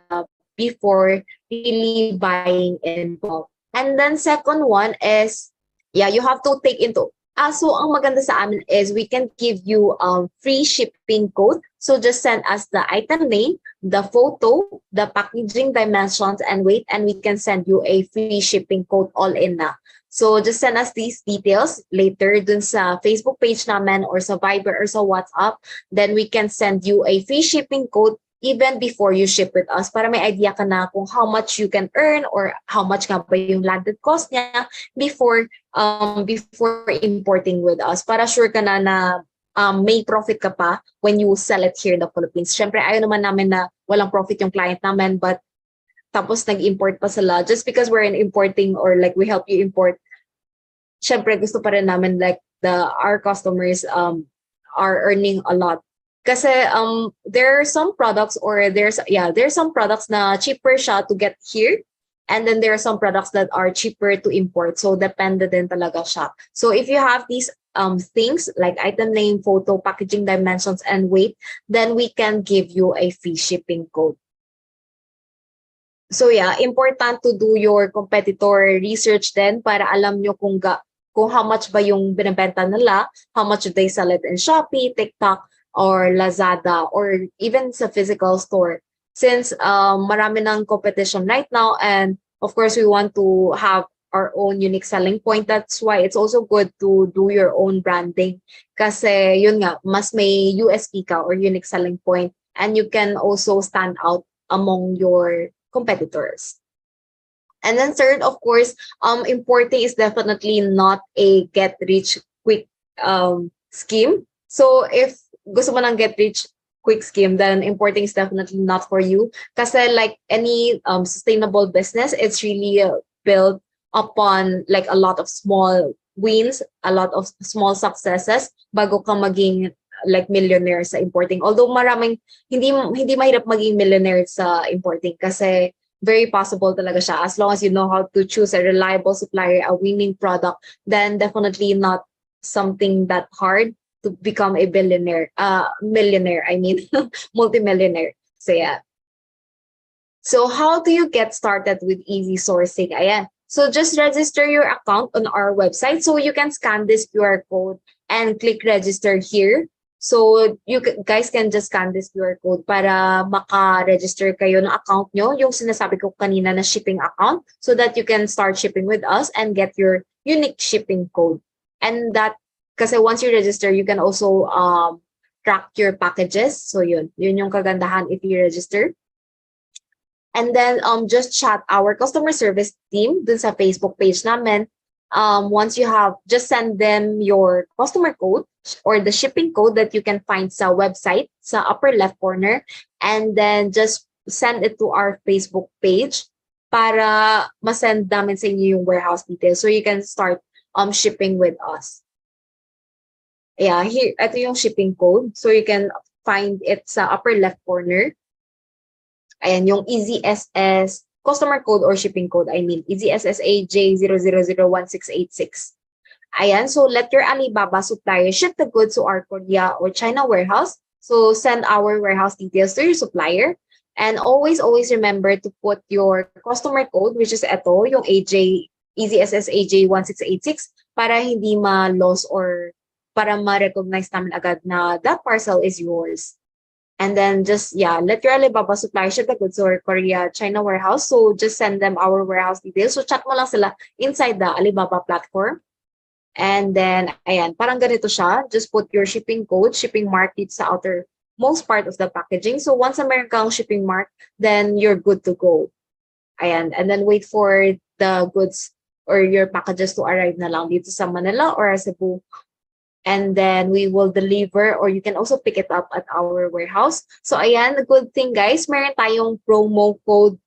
before really buying in bulk. And then second one is you have to take into so ang maganda sa amin is we can give you free shipping code. So just send us the item name, the photo, the packaging dimensions and weight, and we can send you a free shipping code all in na. So just send us these details later dun sa Facebook page namin or sa Viber or sa WhatsApp. Then we can send you a free shipping code even before you ship with us, para may idea ka na kung how much you can earn or how much nga ba yung landed cost niya before importing with us, para sure ka na may profit ka pa when you sell it here in the Philippines. Syempre, ayaw naman namin na walang profit yung client namin, but tapos nag-import pa sila just because we're in importing or like we help you import. Syempre, gusto pa rin namin like our customers are earning a lot. Kasi there are some products or there's some products na cheaper siya to get here, and then there are some products that are cheaper to import. So depende din talaga siya. So if you have these things like item name, photo, packaging dimensions, and weight, then we can give you a free shipping code. So important to do your competitor research then para alam nyo kung how much ba yung binibenta nila, how much do they sell it in Shopee, TikTok, or Lazada, or even sa physical store. Since marami ng competition right now, and of course we want to have our own unique selling point, that's why it's also good to do your own branding. Kasi yun nga, mas may USP ka or unique selling point, and you can also stand out among your competitors. And then third, of course, importing is definitely not a get rich quick scheme. So if gusto mo ng get rich quick scheme, then importing is definitely not for you. Kasi like any sustainable business, it's really built upon like a lot of small wins, a lot of small successes bago ka maging like millionaire sa importing. Although maraming hindi mahirap maging millionaire sa importing kasi very possible talaga siya as long as you know how to choose a reliable supplier, a winning product, then definitely not something that hard to become a millionaire, I mean, multimillionaire. So yeah. So how do you get started with easy sourcing? Ayan. So just register your account on our website. So you can scan this QR code and click register here. So guys can just scan this QR code para maka-register kayo ng account nyo, yung sinasabi ko kanina na shipping account, so that you can start shipping with us and get your unique shipping code. And that, kasi once you register, you can also track your packages. So yun yung kagandahan if you register. And then just chat our customer service team dun sa Facebook page namin. Once you have, just send them your customer code or the shipping code that you can find sa website sa upper left corner, and then just send it to our Facebook page para masend namin sa inyo yung warehouse details so you can start shipping with us. Yeah, here, ito yung shipping code. So you can find it sa upper left corner. Ayan, yung EasySS customer code or shipping code, I mean, EasySSAJ0001686. Ayan, so let your Alibaba supplier ship the goods to our Korea or China warehouse. So send our warehouse details to your supplier. And always remember to put your customer code, which is ito, yung EasySSAJ1686, para hindi ma-loss or para ma-recognize namin agad na that parcel is yours. And then just, yeah, let your Alibaba supplier ship the goods to our Korea, China warehouse. So just send them our warehouse details. So chat mo lang sila inside the Alibaba platform. And then, ayan, parang ganito siya. Just put your shipping code, shipping mark dito sa outermost part of the packaging. So once meron kang shipping mark, then you're good to go. Ayan, and then wait for the goods or your packages to arrive na lang dito sa Manila or Cebu. And then we will deliver, or you can also pick it up at our warehouse. So ayan, the good thing guys, meron tayong promo code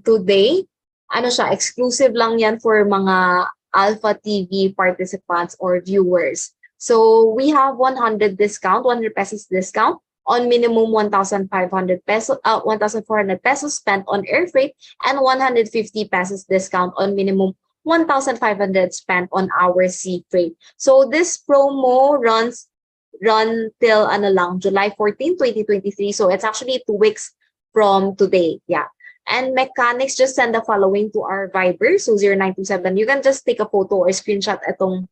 today. Ano siya, exclusive lang yan for mga Alpha TV participants or viewers. So we have 100 pesos discount on minimum 1,500 pesos, 1,400 pesos spent on air freight, and 150 pesos discount on minimum 1,500 spent on our sea freight. So this promo run till July 14, 2023. So it's actually 2 weeks from today. Yeah. And mechanics, just send the following to our Viber. So 0927. You can just take a photo or screenshot itong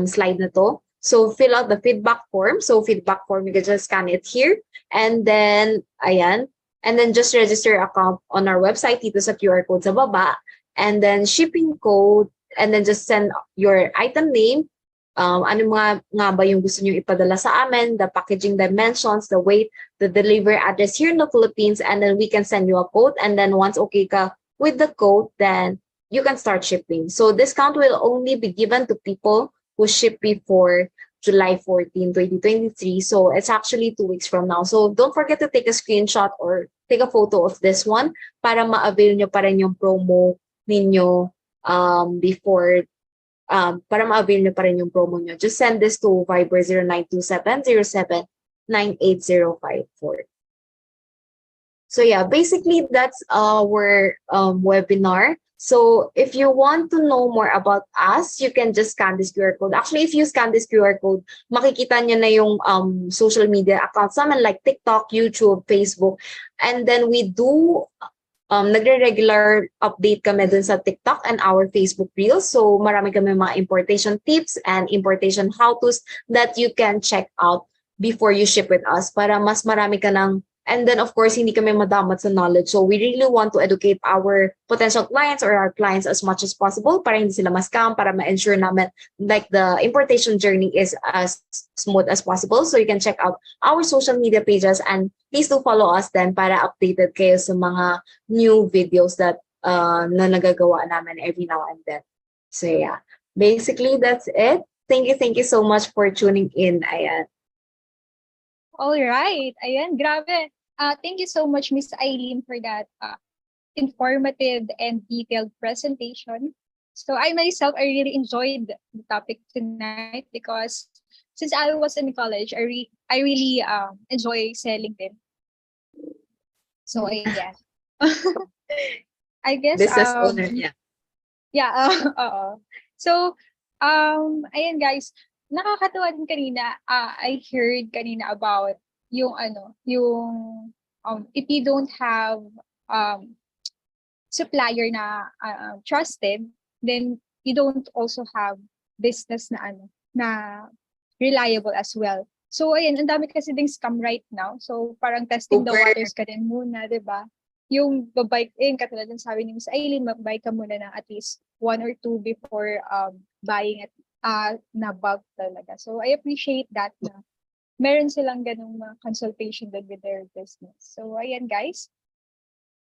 slide na to. So fill out the feedback form. So feedback form, you can just scan it here. And then, ayan. And then just register your account on our website dito sa QR code sa baba. And then shipping code, and then just send your item name, ano nga ba yung gusto nyo ipadala sa amin, the packaging dimensions, the weight, the delivery address here in the Philippines, and then we can send you a code. And then once okay ka with the code, then you can start shipping. So discount will only be given to people who ship before July 14, 2023. So it's actually 2 weeks from now. So don't forget to take a screenshot or take a photo of this one para ma-avail nyo pa rin yung promo ninyo before para ma-avail nyo pa rin yung promo nyo. Just send this to Viber 0927079805. So yeah, basically that's our webinar. So if you want to know more about us, you can just scan this QR code. Actually, if you scan this QR code, makikita nyo na yung social media accounts naman like TikTok, YouTube, Facebook. And then we do nagre-regular update kami dun sa TikTok and our Facebook Reels. So marami kami mga importation tips and importation how-tos that you can check out before you ship with us para mas marami ka ng. And then of course, hindi kami madamot sa knowledge. So we really want to educate our potential clients or our clients as much as possible para hindi sila ma-scam, para ma-ensure namin like the importation journey is as smooth as possible. So you can check out our social media pages and please do follow us then para updated kayo sa mga new videos that na nagagawa namin every now and then. So yeah, basically that's it. Thank you so much for tuning in. Ayan. All right. Ayan, grabe. Thank you so much, Miss Eileen, for that informative and detailed presentation. So I myself, I really enjoyed the topic tonight because since I was in college, I really enjoy selling them. So ayan. I guess, Business owner, yeah. yeah, oo. So, ayan guys, nakakatuwa din kanina, I heard kanina about yung ano, yung, if you don't have, um, supplier na, trusted, then you don't also have business na ano, na reliable as well. So ayan, ang dami kasi ding scam right now. So parang testing the Super. waters ka din muna, 'di ba? Yung babay, katulad ng sabi ni Miss Aileen, magbay ka muna ng at least one or two before buying it na bulk talaga. So I appreciate that na meron silang ganung mga consultation din with their business. So ayan guys.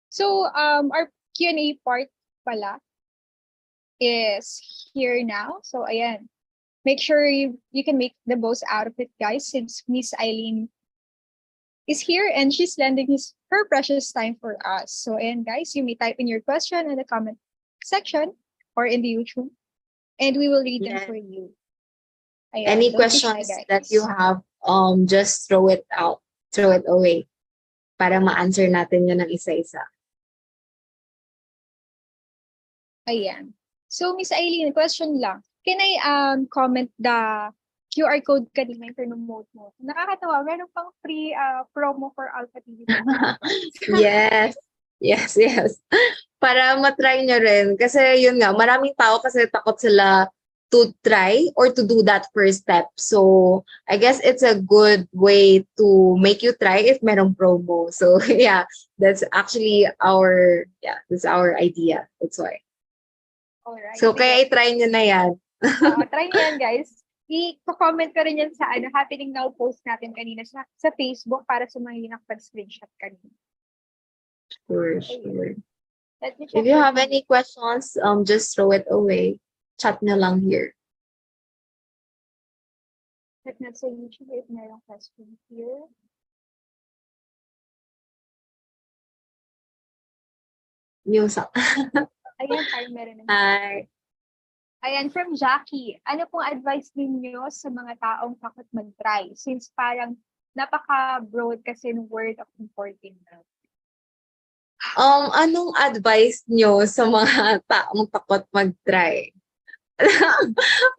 So our Q&A part pala is here now. So ayan. Make sure you can make the most out of it, guys, since Miss Eileen is here and she's lending her precious time for us. So, and guys, you may type in your question in the comment section or in the YouTube, and we will read them Yeah. for you. Ayan, Any don't be shy, questions guys. that you have, just throw it out, throw it away para ma-answer natin yun ng isa-isa. Ayan. So, Miss Eileen, question lang. Can I comment the QR code kanina yung promote mo? Nakakatawa, meron pang free promo for Alpha TV. Yes. Yes, yes. Para matry nyo rin. Kasi yun nga, maraming tao kasi takot sila to try or to do that first step. So, I guess it's a good way to make you try if merong promo. So, yeah, that's actually that's our idea. That's why. Alright. So, kaya i-try nyo na yan. Try nyo yan, guys. I-comment ko rin yan sa happening now post natin kanina sa Facebook para sa mga nakapag-screenshot kanina. Sure, sure. Let me If check you your have any questions, just throw it away. Chat nyo lang here. check na sa YouTube if mayroong question here. News. Ayan, meron na. Hi. Ayan, from Jackie. Ano pong advice ninyo sa mga taong takot mag-try? Since parang napaka-broad kasi ng word of importing na. Anong advice nyo sa mga taong takot mag-try?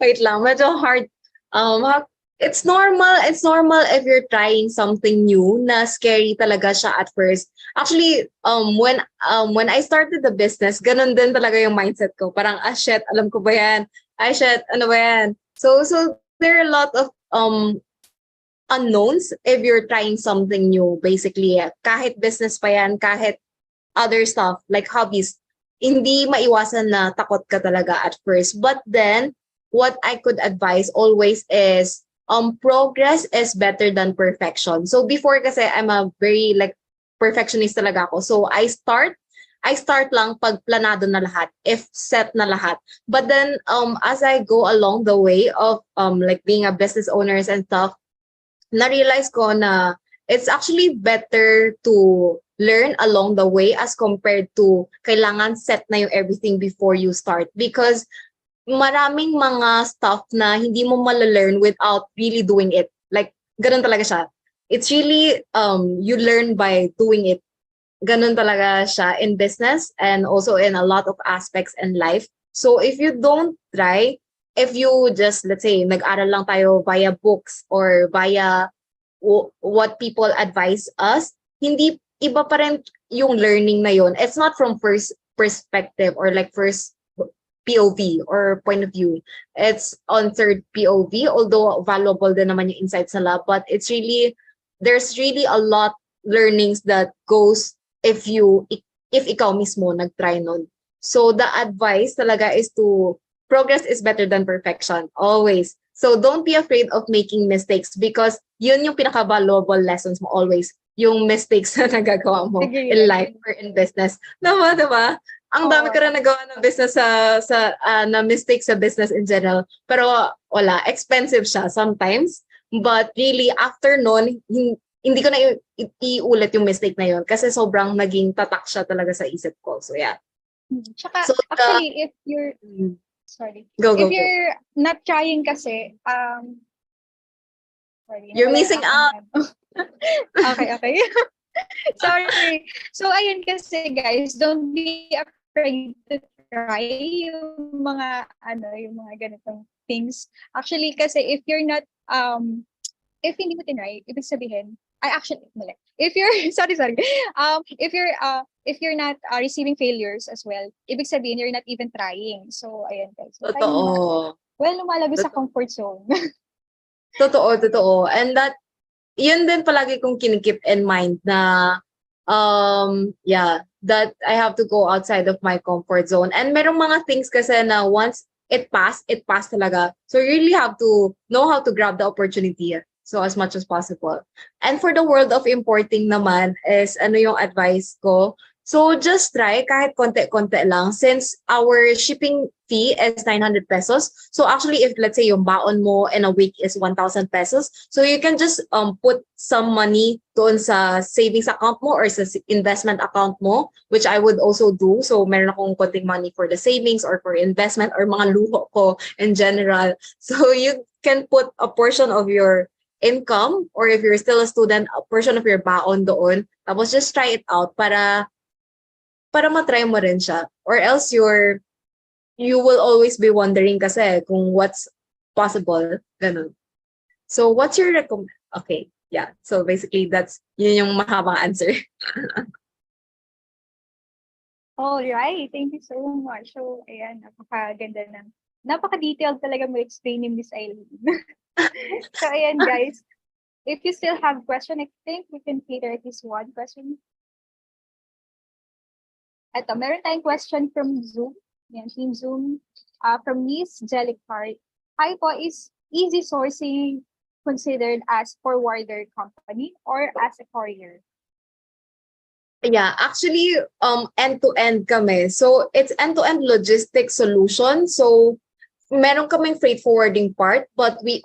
Wait lang, medyo hard. It's normal if you're trying something new na scary talaga siya at first. Actually, when I started the business, ganun din talaga yung mindset ko. Parang, shit, alam ko ba yan? Shit, ano ba yan? So there are a lot of unknowns if you're trying something new, basically. Kahit business pa yan, kahit other stuff, like hobbies, hindi maiwasan na takot ka talaga at first. But then, what I could advise always is, progress is better than perfection. So before kasi I'm a very perfectionist talaga ako. So I start lang pag planado na lahat, if set na lahat. But then as I go along the way of being a business owners and stuff, na-realize ko na it's actually better to learn along the way as compared to kailangan set na yung everything before you start, because maraming mga stuff na hindi mo malalearn without really doing it. Like, ganun talaga siya. It's really, you learn by doing it. Ganun talaga siya in business and also in a lot of aspects in life. So if you don't try, if you just, let's say, nag-aral lang tayo via books or via what people advise us, hindi, iba pa rin yung learning na yun. It's not from first perspective or first POV or point of view. It's on third POV, although valuable din naman yung insights nila, but there's really a lot learnings that goes if ikaw mismo nag-try nun. So the advice talaga is progress is better than perfection, always. So don't be afraid of making mistakes, because yun yung pinaka-valuable lessons mo always, yung mistakes na nagagawa mo in life or in business. Diba? Ang dami ko rin nagawa ng business na mistakes sa business in general. Pero wala, expensive siya sometimes. But really, after nun, hindi ko na iulit yung mistake na yun kasi sobrang naging tatak siya talaga sa isip ko. So yeah. Tsaka, actually, if you're, if you're not trying kasi, you're missing out. Okay. Sorry. So, ayun kasi guys, don't be afraid afraid to try yung mga ganitong things. Actually, kasi if hindi mo tinry, ibig sabihin, ay actually, mali. If you're, sorry. If you're not receiving failures as well, ibig sabihin, you're not even trying. So, ayan guys. So, tayo naman. Totoo. Well, lumalabas sa Totoo. comfort zone. Totoo. And yun din palagi kong kinikip in mind na, that I have to go outside of my comfort zone. And merong mga things kasi na once it passed talaga. So you really have to know how to grab the opportunity. So as much as possible. And for the world of importing naman is ano yung advice ko. So just try kahit konti-konti lang since our shipping fee is 900 pesos. So actually if let's say yung baon mo in a week is 1,000 pesos, so you can just put some money doon sa savings account mo or sa investment account mo, which I would also do. So meron akong konting money for the savings or for investment or mga luho ko in general. So you can put a portion of your income or if you're still a student, a portion of your baon doon. Tapos just try it out para matry mo rin siya. Or else you will always be wondering kasi kung what's possible. Ganun. So what's your Okay, yeah. So basically yun yung mahabang answer. All right. Thank you so much. So, ayan, napaka-detailed talaga mo explain ni Miss Eileen. So, ayan guys. If you still have question, I think we can cater at least one question. Ito, meron tayong question from Zoom. Yan, Team Zoom. From Miss Jellicart. Hi po, is Easy Sourcing considered as forwarder company or as a courier? Yeah, actually, end-to-end kami. So, it's end-to-end logistics solution. So, meron kaming freight forwarding part, but the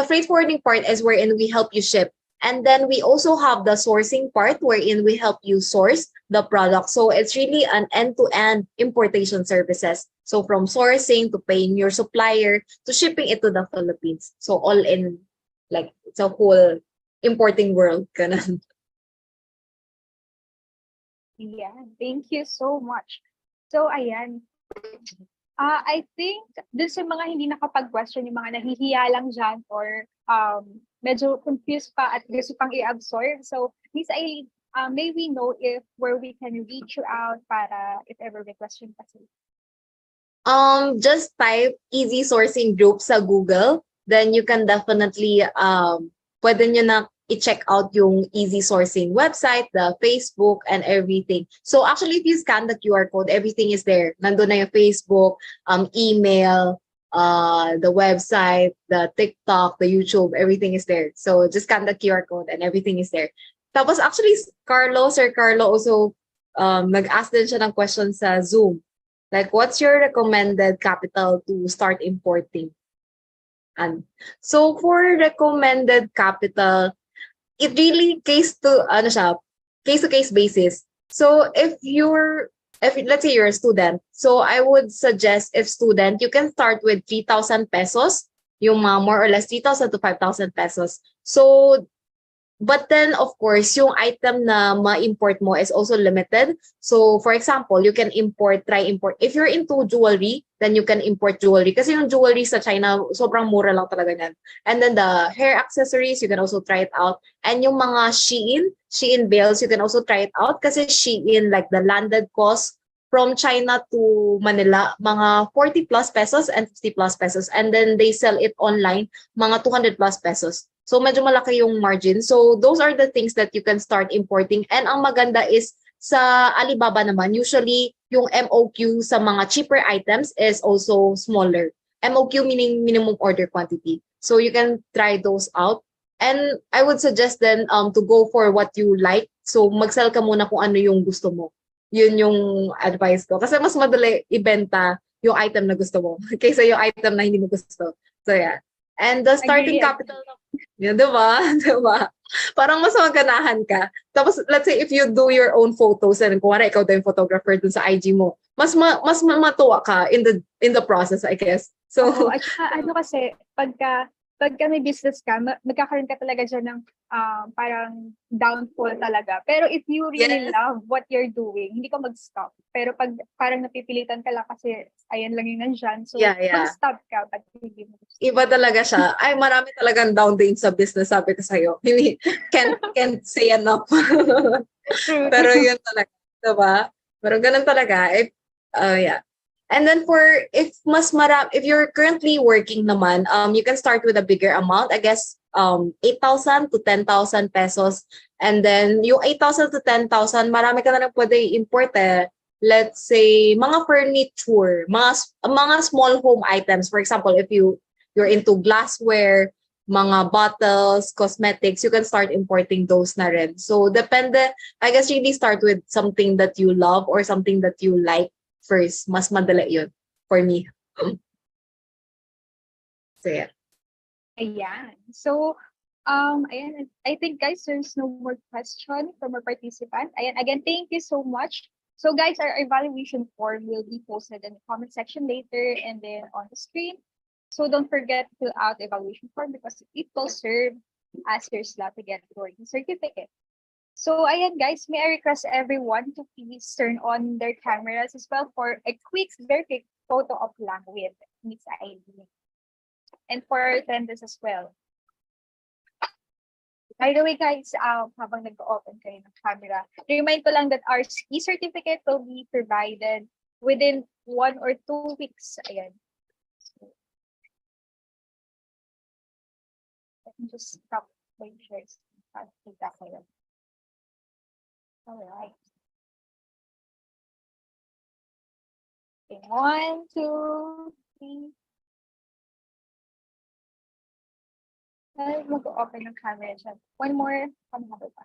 freight forwarding part is wherein we help you ship. And then we also have the sourcing part wherein we help you source the product. So it's really an end-to-end importation services. So from sourcing to paying your supplier to shipping it to the Philippines. So all in, like, it's a whole importing world. Ganun. Yeah, thank you so much. So, ayan. I think dun sa mga hindi nakapag-question, yung mga nahihiya lang dyan or medyo confused pa at gusto pang i-absorb. So, Miss Eileen, may we know where we can reach you out para if ever may question pa sila? Just type Easy Sourcing Group sa Google. Then you can definitely, pwede nyo na i-check out yung Easy Sourcing website, the Facebook, and everything. So actually, if you scan the QR code, everything is there. Nandun na yung Facebook, email, the website, the TikTok, the YouTube, everything is there. So just scan the QR code and everything is there. Tapos actually, Sir Carlo also nag-ask din siya ng question sa Zoom. Like, what's your recommended capital to start importing? And so for recommended capital, it really case to case basis. So if let's say you're a student, so I would suggest if student, you can start with 3,000 pesos, yung more or less 3,000 to 5,000 pesos. So but then, of course, yung item na ma-import mo is also limited. So, for example, you can try import. If you're into jewelry, then you can import jewelry. Kasi yung jewelry sa China, sobrang mura lang talaga yan. And then the hair accessories, you can also try it out. And yung mga Shein bales, you can also try it out. Kasi Shein, like the landed cost from China to Manila, mga 40 plus pesos and 50 plus pesos. And then they sell it online, mga 200 plus pesos. So medyo malaki yung margin. So those are the things that you can start importing. And ang maganda is sa Alibaba naman, usually yung MOQ sa mga cheaper items is also smaller. MOQ meaning minimum order quantity. So you can try those out. And I would suggest then to go for what you like. So mag-sell ka muna kung ano yung gusto mo. Yun yung advice ko. Kasi mas madali ibenta yung item na gusto mo kaysa yung item na hindi mo gusto. So yeah. And the starting capital, yun, diba? Diba? Parang mas maganahan ka. Tapos, let's say, if you do your own photos, and kung ikaw daw yung photographer dun sa IG mo, mas matuwa ka in the process, I guess. So, at saka, kasi, pagka pagka may business ka, magkakaroon ka talaga dyan ng parang downfall talaga. Pero if you really Yes. love what you're doing, hindi ka mag-stop. Pero pag parang napipilitan ka lang kasi ayan lang yung nandyan, so Yeah, yeah. mag-stop ka pag hindi mo gusto. Iba talaga siya. Ay, marami talagang down din sa business, sabi ko sa'yo. Hindi, can't say enough. True. Pero yun talaga, diba? Pero ganun talaga. Yeah. And then if you're currently working naman, you can start with a bigger amount. I guess 8,000 to 10,000 pesos. And then yung 8,000 to 10,000, marami ka na lang pwede import eh. Let's say mga furniture, mga small home items. For example, if you're into glassware, mga bottles, cosmetics, you can start importing those na rin. So depende, I guess really start with something that you love or something that you like first. Mas madali yun for me. So yeah. Ayan. So, ayan, I think guys, there's no more question from our participant. Ayan, again, thank you so much. So guys, our evaluation form will be posted in the comment section later and then on the screen. So don't forget to fill out the evaluation form because it will serve as your slot to get your certificate. So ayan guys, may I request everyone to please turn on their cameras as well for a very quick photo of lang with Miss Aileen. And for our attendance as well. By the way, guys, habang nag-open kayo ng camera, remind ko lang that our e-certificate will be provided within 1 or 2 weeks. Ayan. So, let me just stop my shares. All right. Okay, 1, 2, 3. Mag-open ng camera dyan. One more. Kamahaba pa.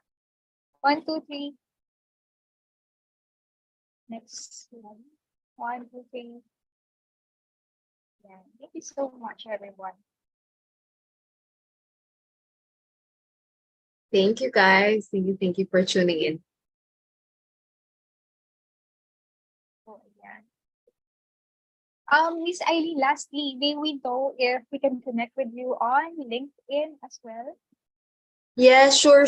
1, 2, 3. Next one. 1, 2, 3. Yeah. Thank you so much, everyone. Thank you guys. Thank you for tuning in. So, ayan. Miss Aileen, lastly, may we know if we can connect with you on LinkedIn as well? Yeah, sure.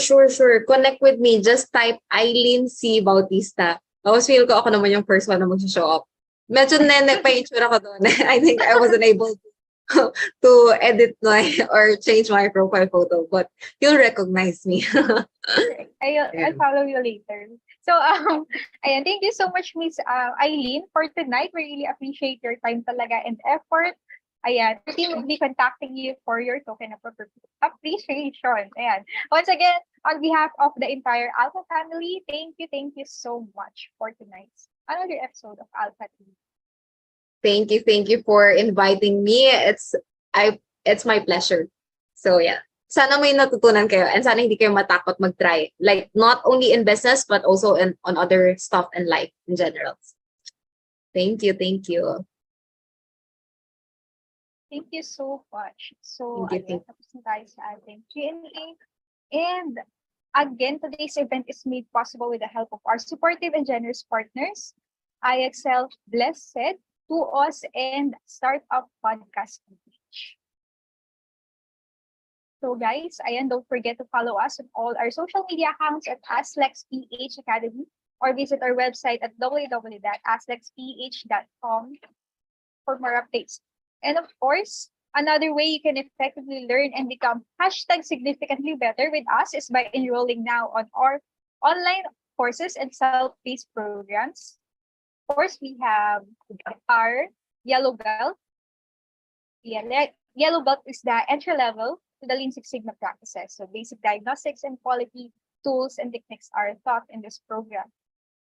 Connect with me. Just type Eileen C. Bautista. Tapos feel ko ako naman yung first one na mag-show up. Medyo nene pa yung itsura ko doon. I think I wasn't able to edit or change my profile photo, but you'll recognize me. I'll follow you later. So, ayan, thank you so much, Miss Eileen, for tonight. We really appreciate your time talaga and effort. Ayan, the team will be contacting you for your token of appreciation. Ayan. Once again, on behalf of the entire Alpha family, thank you so much for tonight's another episode of Alpha TV. Thank you for inviting me. It's my pleasure. So yeah. Sana may natutunan kayo and sana hindi kayo matakot mag-try. Like not only in business but also on other stuff in life in general. Thank you. Thank you so much. So, Thank you. ayan, tapos na tayo sa ating Q&A. And again, today's event is made possible with the help of our supportive and generous partners, IXL, Blessed, To Us, and Startup Podcast Page. So guys, ayan, don't forget to follow us on all our social media accounts at ASLEXPH Academy or visit our website at www.aslexph.com for more updates. And of course, another way you can effectively learn and become #significantly better with us is by enrolling now on our online courses and self-paced programs. Of course, we have our Yellow Belt. Yellow Belt is the entry level to the Lean Six Sigma practices. So basic diagnostics and quality tools and techniques are taught in this program.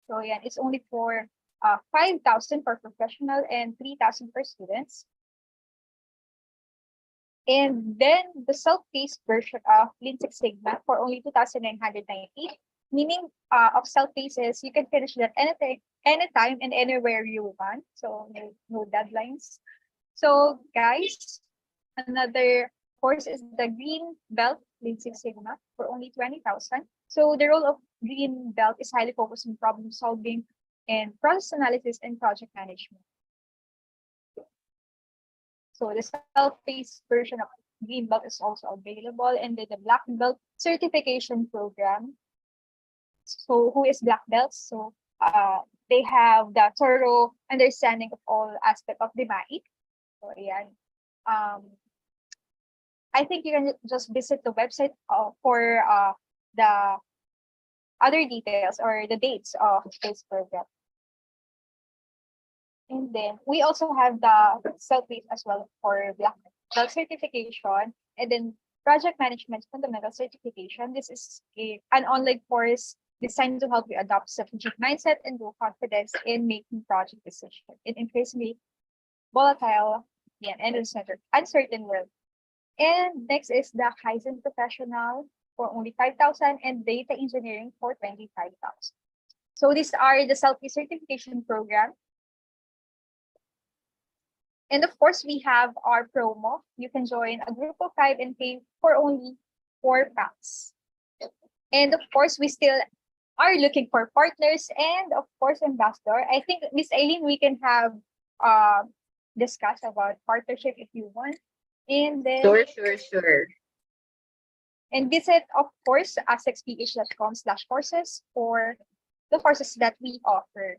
So yeah, it's only for 5,000 for professional and 3,000 for students. And then the self-paced version of Lean Six Sigma for only 2,990, meaning of self-paced is you can finish that anytime and anywhere you want. So no deadlines. So guys, another course is the Green Belt Lean Six Sigma for only 20,000. So the role of Green Belt is highly focused on problem solving and process analysis and project management. So the self-paced version of green belt is also available, and then the black belt certification program. So who is black belts? So they have the thorough understanding of all aspect of the MAI. So ayan. I think you can just visit the website for the other details or the dates of this program. And then we also have the self-paced as well for black belt certification, and then project management fundamental certification. This is an online course designed to help you adopt strategic mindset and build confidence in making project decisions in increasingly volatile and uncertain world. And next is the Kaizen Professional for only 5,000 and Data Engineering for 25,000. So these are the self-paced certification program. And of course, we have our promo. You can join a group of 5 and pay for only 4 pounds. And of course, we still are looking for partners and of course, ambassador. I think Miss Aileen, we can have discuss about partnership if you want. And then Sure. and visit, of course, asexph.com/courses for the courses that we offer.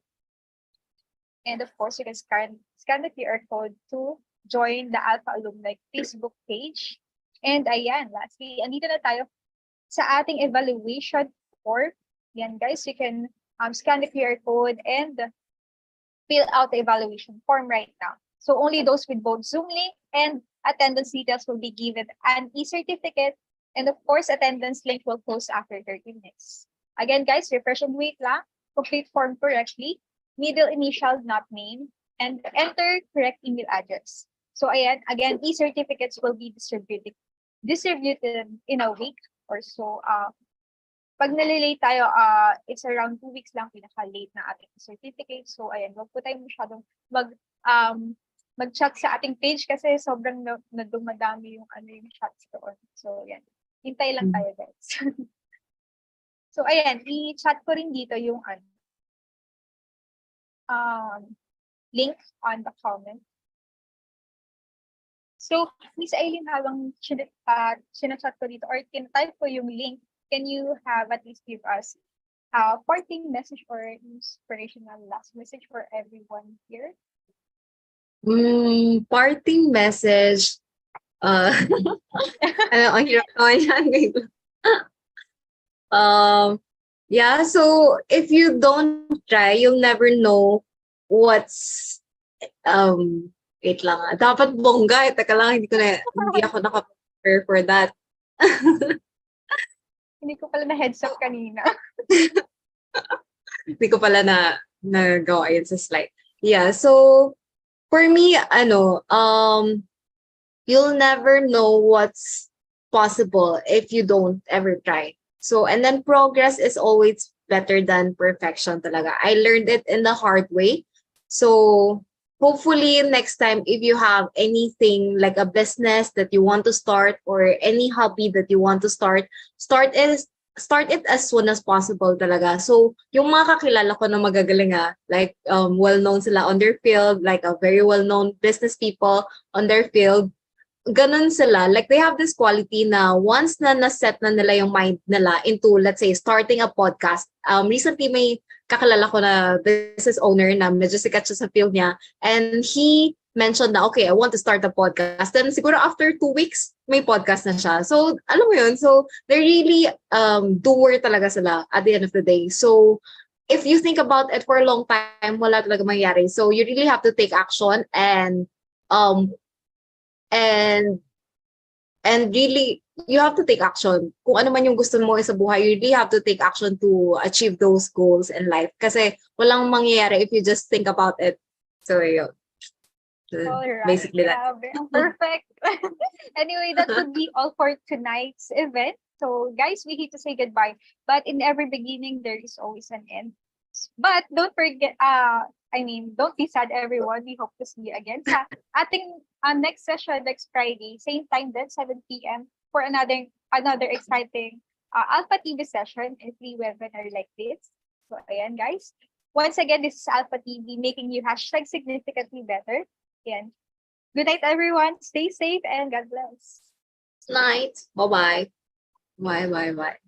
And of course, you can scan the QR code to join the Alpha Alumni Facebook page. And ayan, lastly, andito na tayo sa ating evaluation form. Yan guys, you can scan the QR code and fill out the evaluation form right now. So only those with both Zoom link and attendance details will be given an e-certificate. And of course, attendance link will close after 30 minutes. Again, guys, refresh and wait lang. Complete form correctly. Middle initial, not name, and enter correct email address. So ayan, again, e-certificates will be distributed in a week or so. Pag nalilate tayo, it's around 2 weeks lang pinaka-late na ating certificate. So ayan, wag po tayo masyadong mag-chat sa ating page kasi sobrang dumadami yung chats doon. So ayan, hintay lang tayo guys. So ayan, i-chat ko rin dito yung link on the comment. So, Miss Aileen, habang sinachat ko dito or type ko yung link, can you have at least give us a parting message or inspirational last message for everyone here? Parting message. Ang hirap naman yan. Yeah, so if you don't try, you'll never know what's wait lang. Dapat bongga. Teka lang, hindi ako naka-prepare for that. Hindi ko pala na heads up kanina. Hindi ko pala nagawa yun sa slide. Yeah, so for me, you'll never know what's possible if you don't ever try. So, and then progress is always better than perfection talaga. I learned it in the hard way. So, hopefully next time, if you have anything like a business that you want to start or any hobby that you want to start it as soon as possible talaga. So, yung mga kakilala ko na magagaling like well-known sila on their field, like a very well-known business people on their field, ganun sila. Like they have this quality na once na naset na nila yung mind nila into, let's say, starting a podcast. Recently, may kakilala ko na business owner na medyo sikat siya sa field niya. And he mentioned na, okay, I want to start a podcast. Then siguro after 2 weeks, may podcast na siya. So, alam mo yun? So, they're really doer talaga sila at the end of the day. So, if you think about it for a long time, wala talaga mangyari. So, you really have to take action and really, you have to take action. Kung ano man yung gusto mo sa buhay, you really have to take action to achieve those goals in life. Kasi walang mangyayari if you just think about it. So, yun. Alright. Basically that. Perfect. Anyway, that would be all for tonight's event. So, guys, we hate to say goodbye, but in every beginning, there is always an end. But don't forget, don't be sad, everyone. We hope to see you again sa ating next session next Friday, same time then 7 p.m. for another exciting Alpha TV session and free webinar like this. So, ayan, guys. Once again, this is Alpha TV making you #significantly better. Ayan. Good night, everyone. Stay safe and God bless. night. Bye-bye. Bye, bye, bye.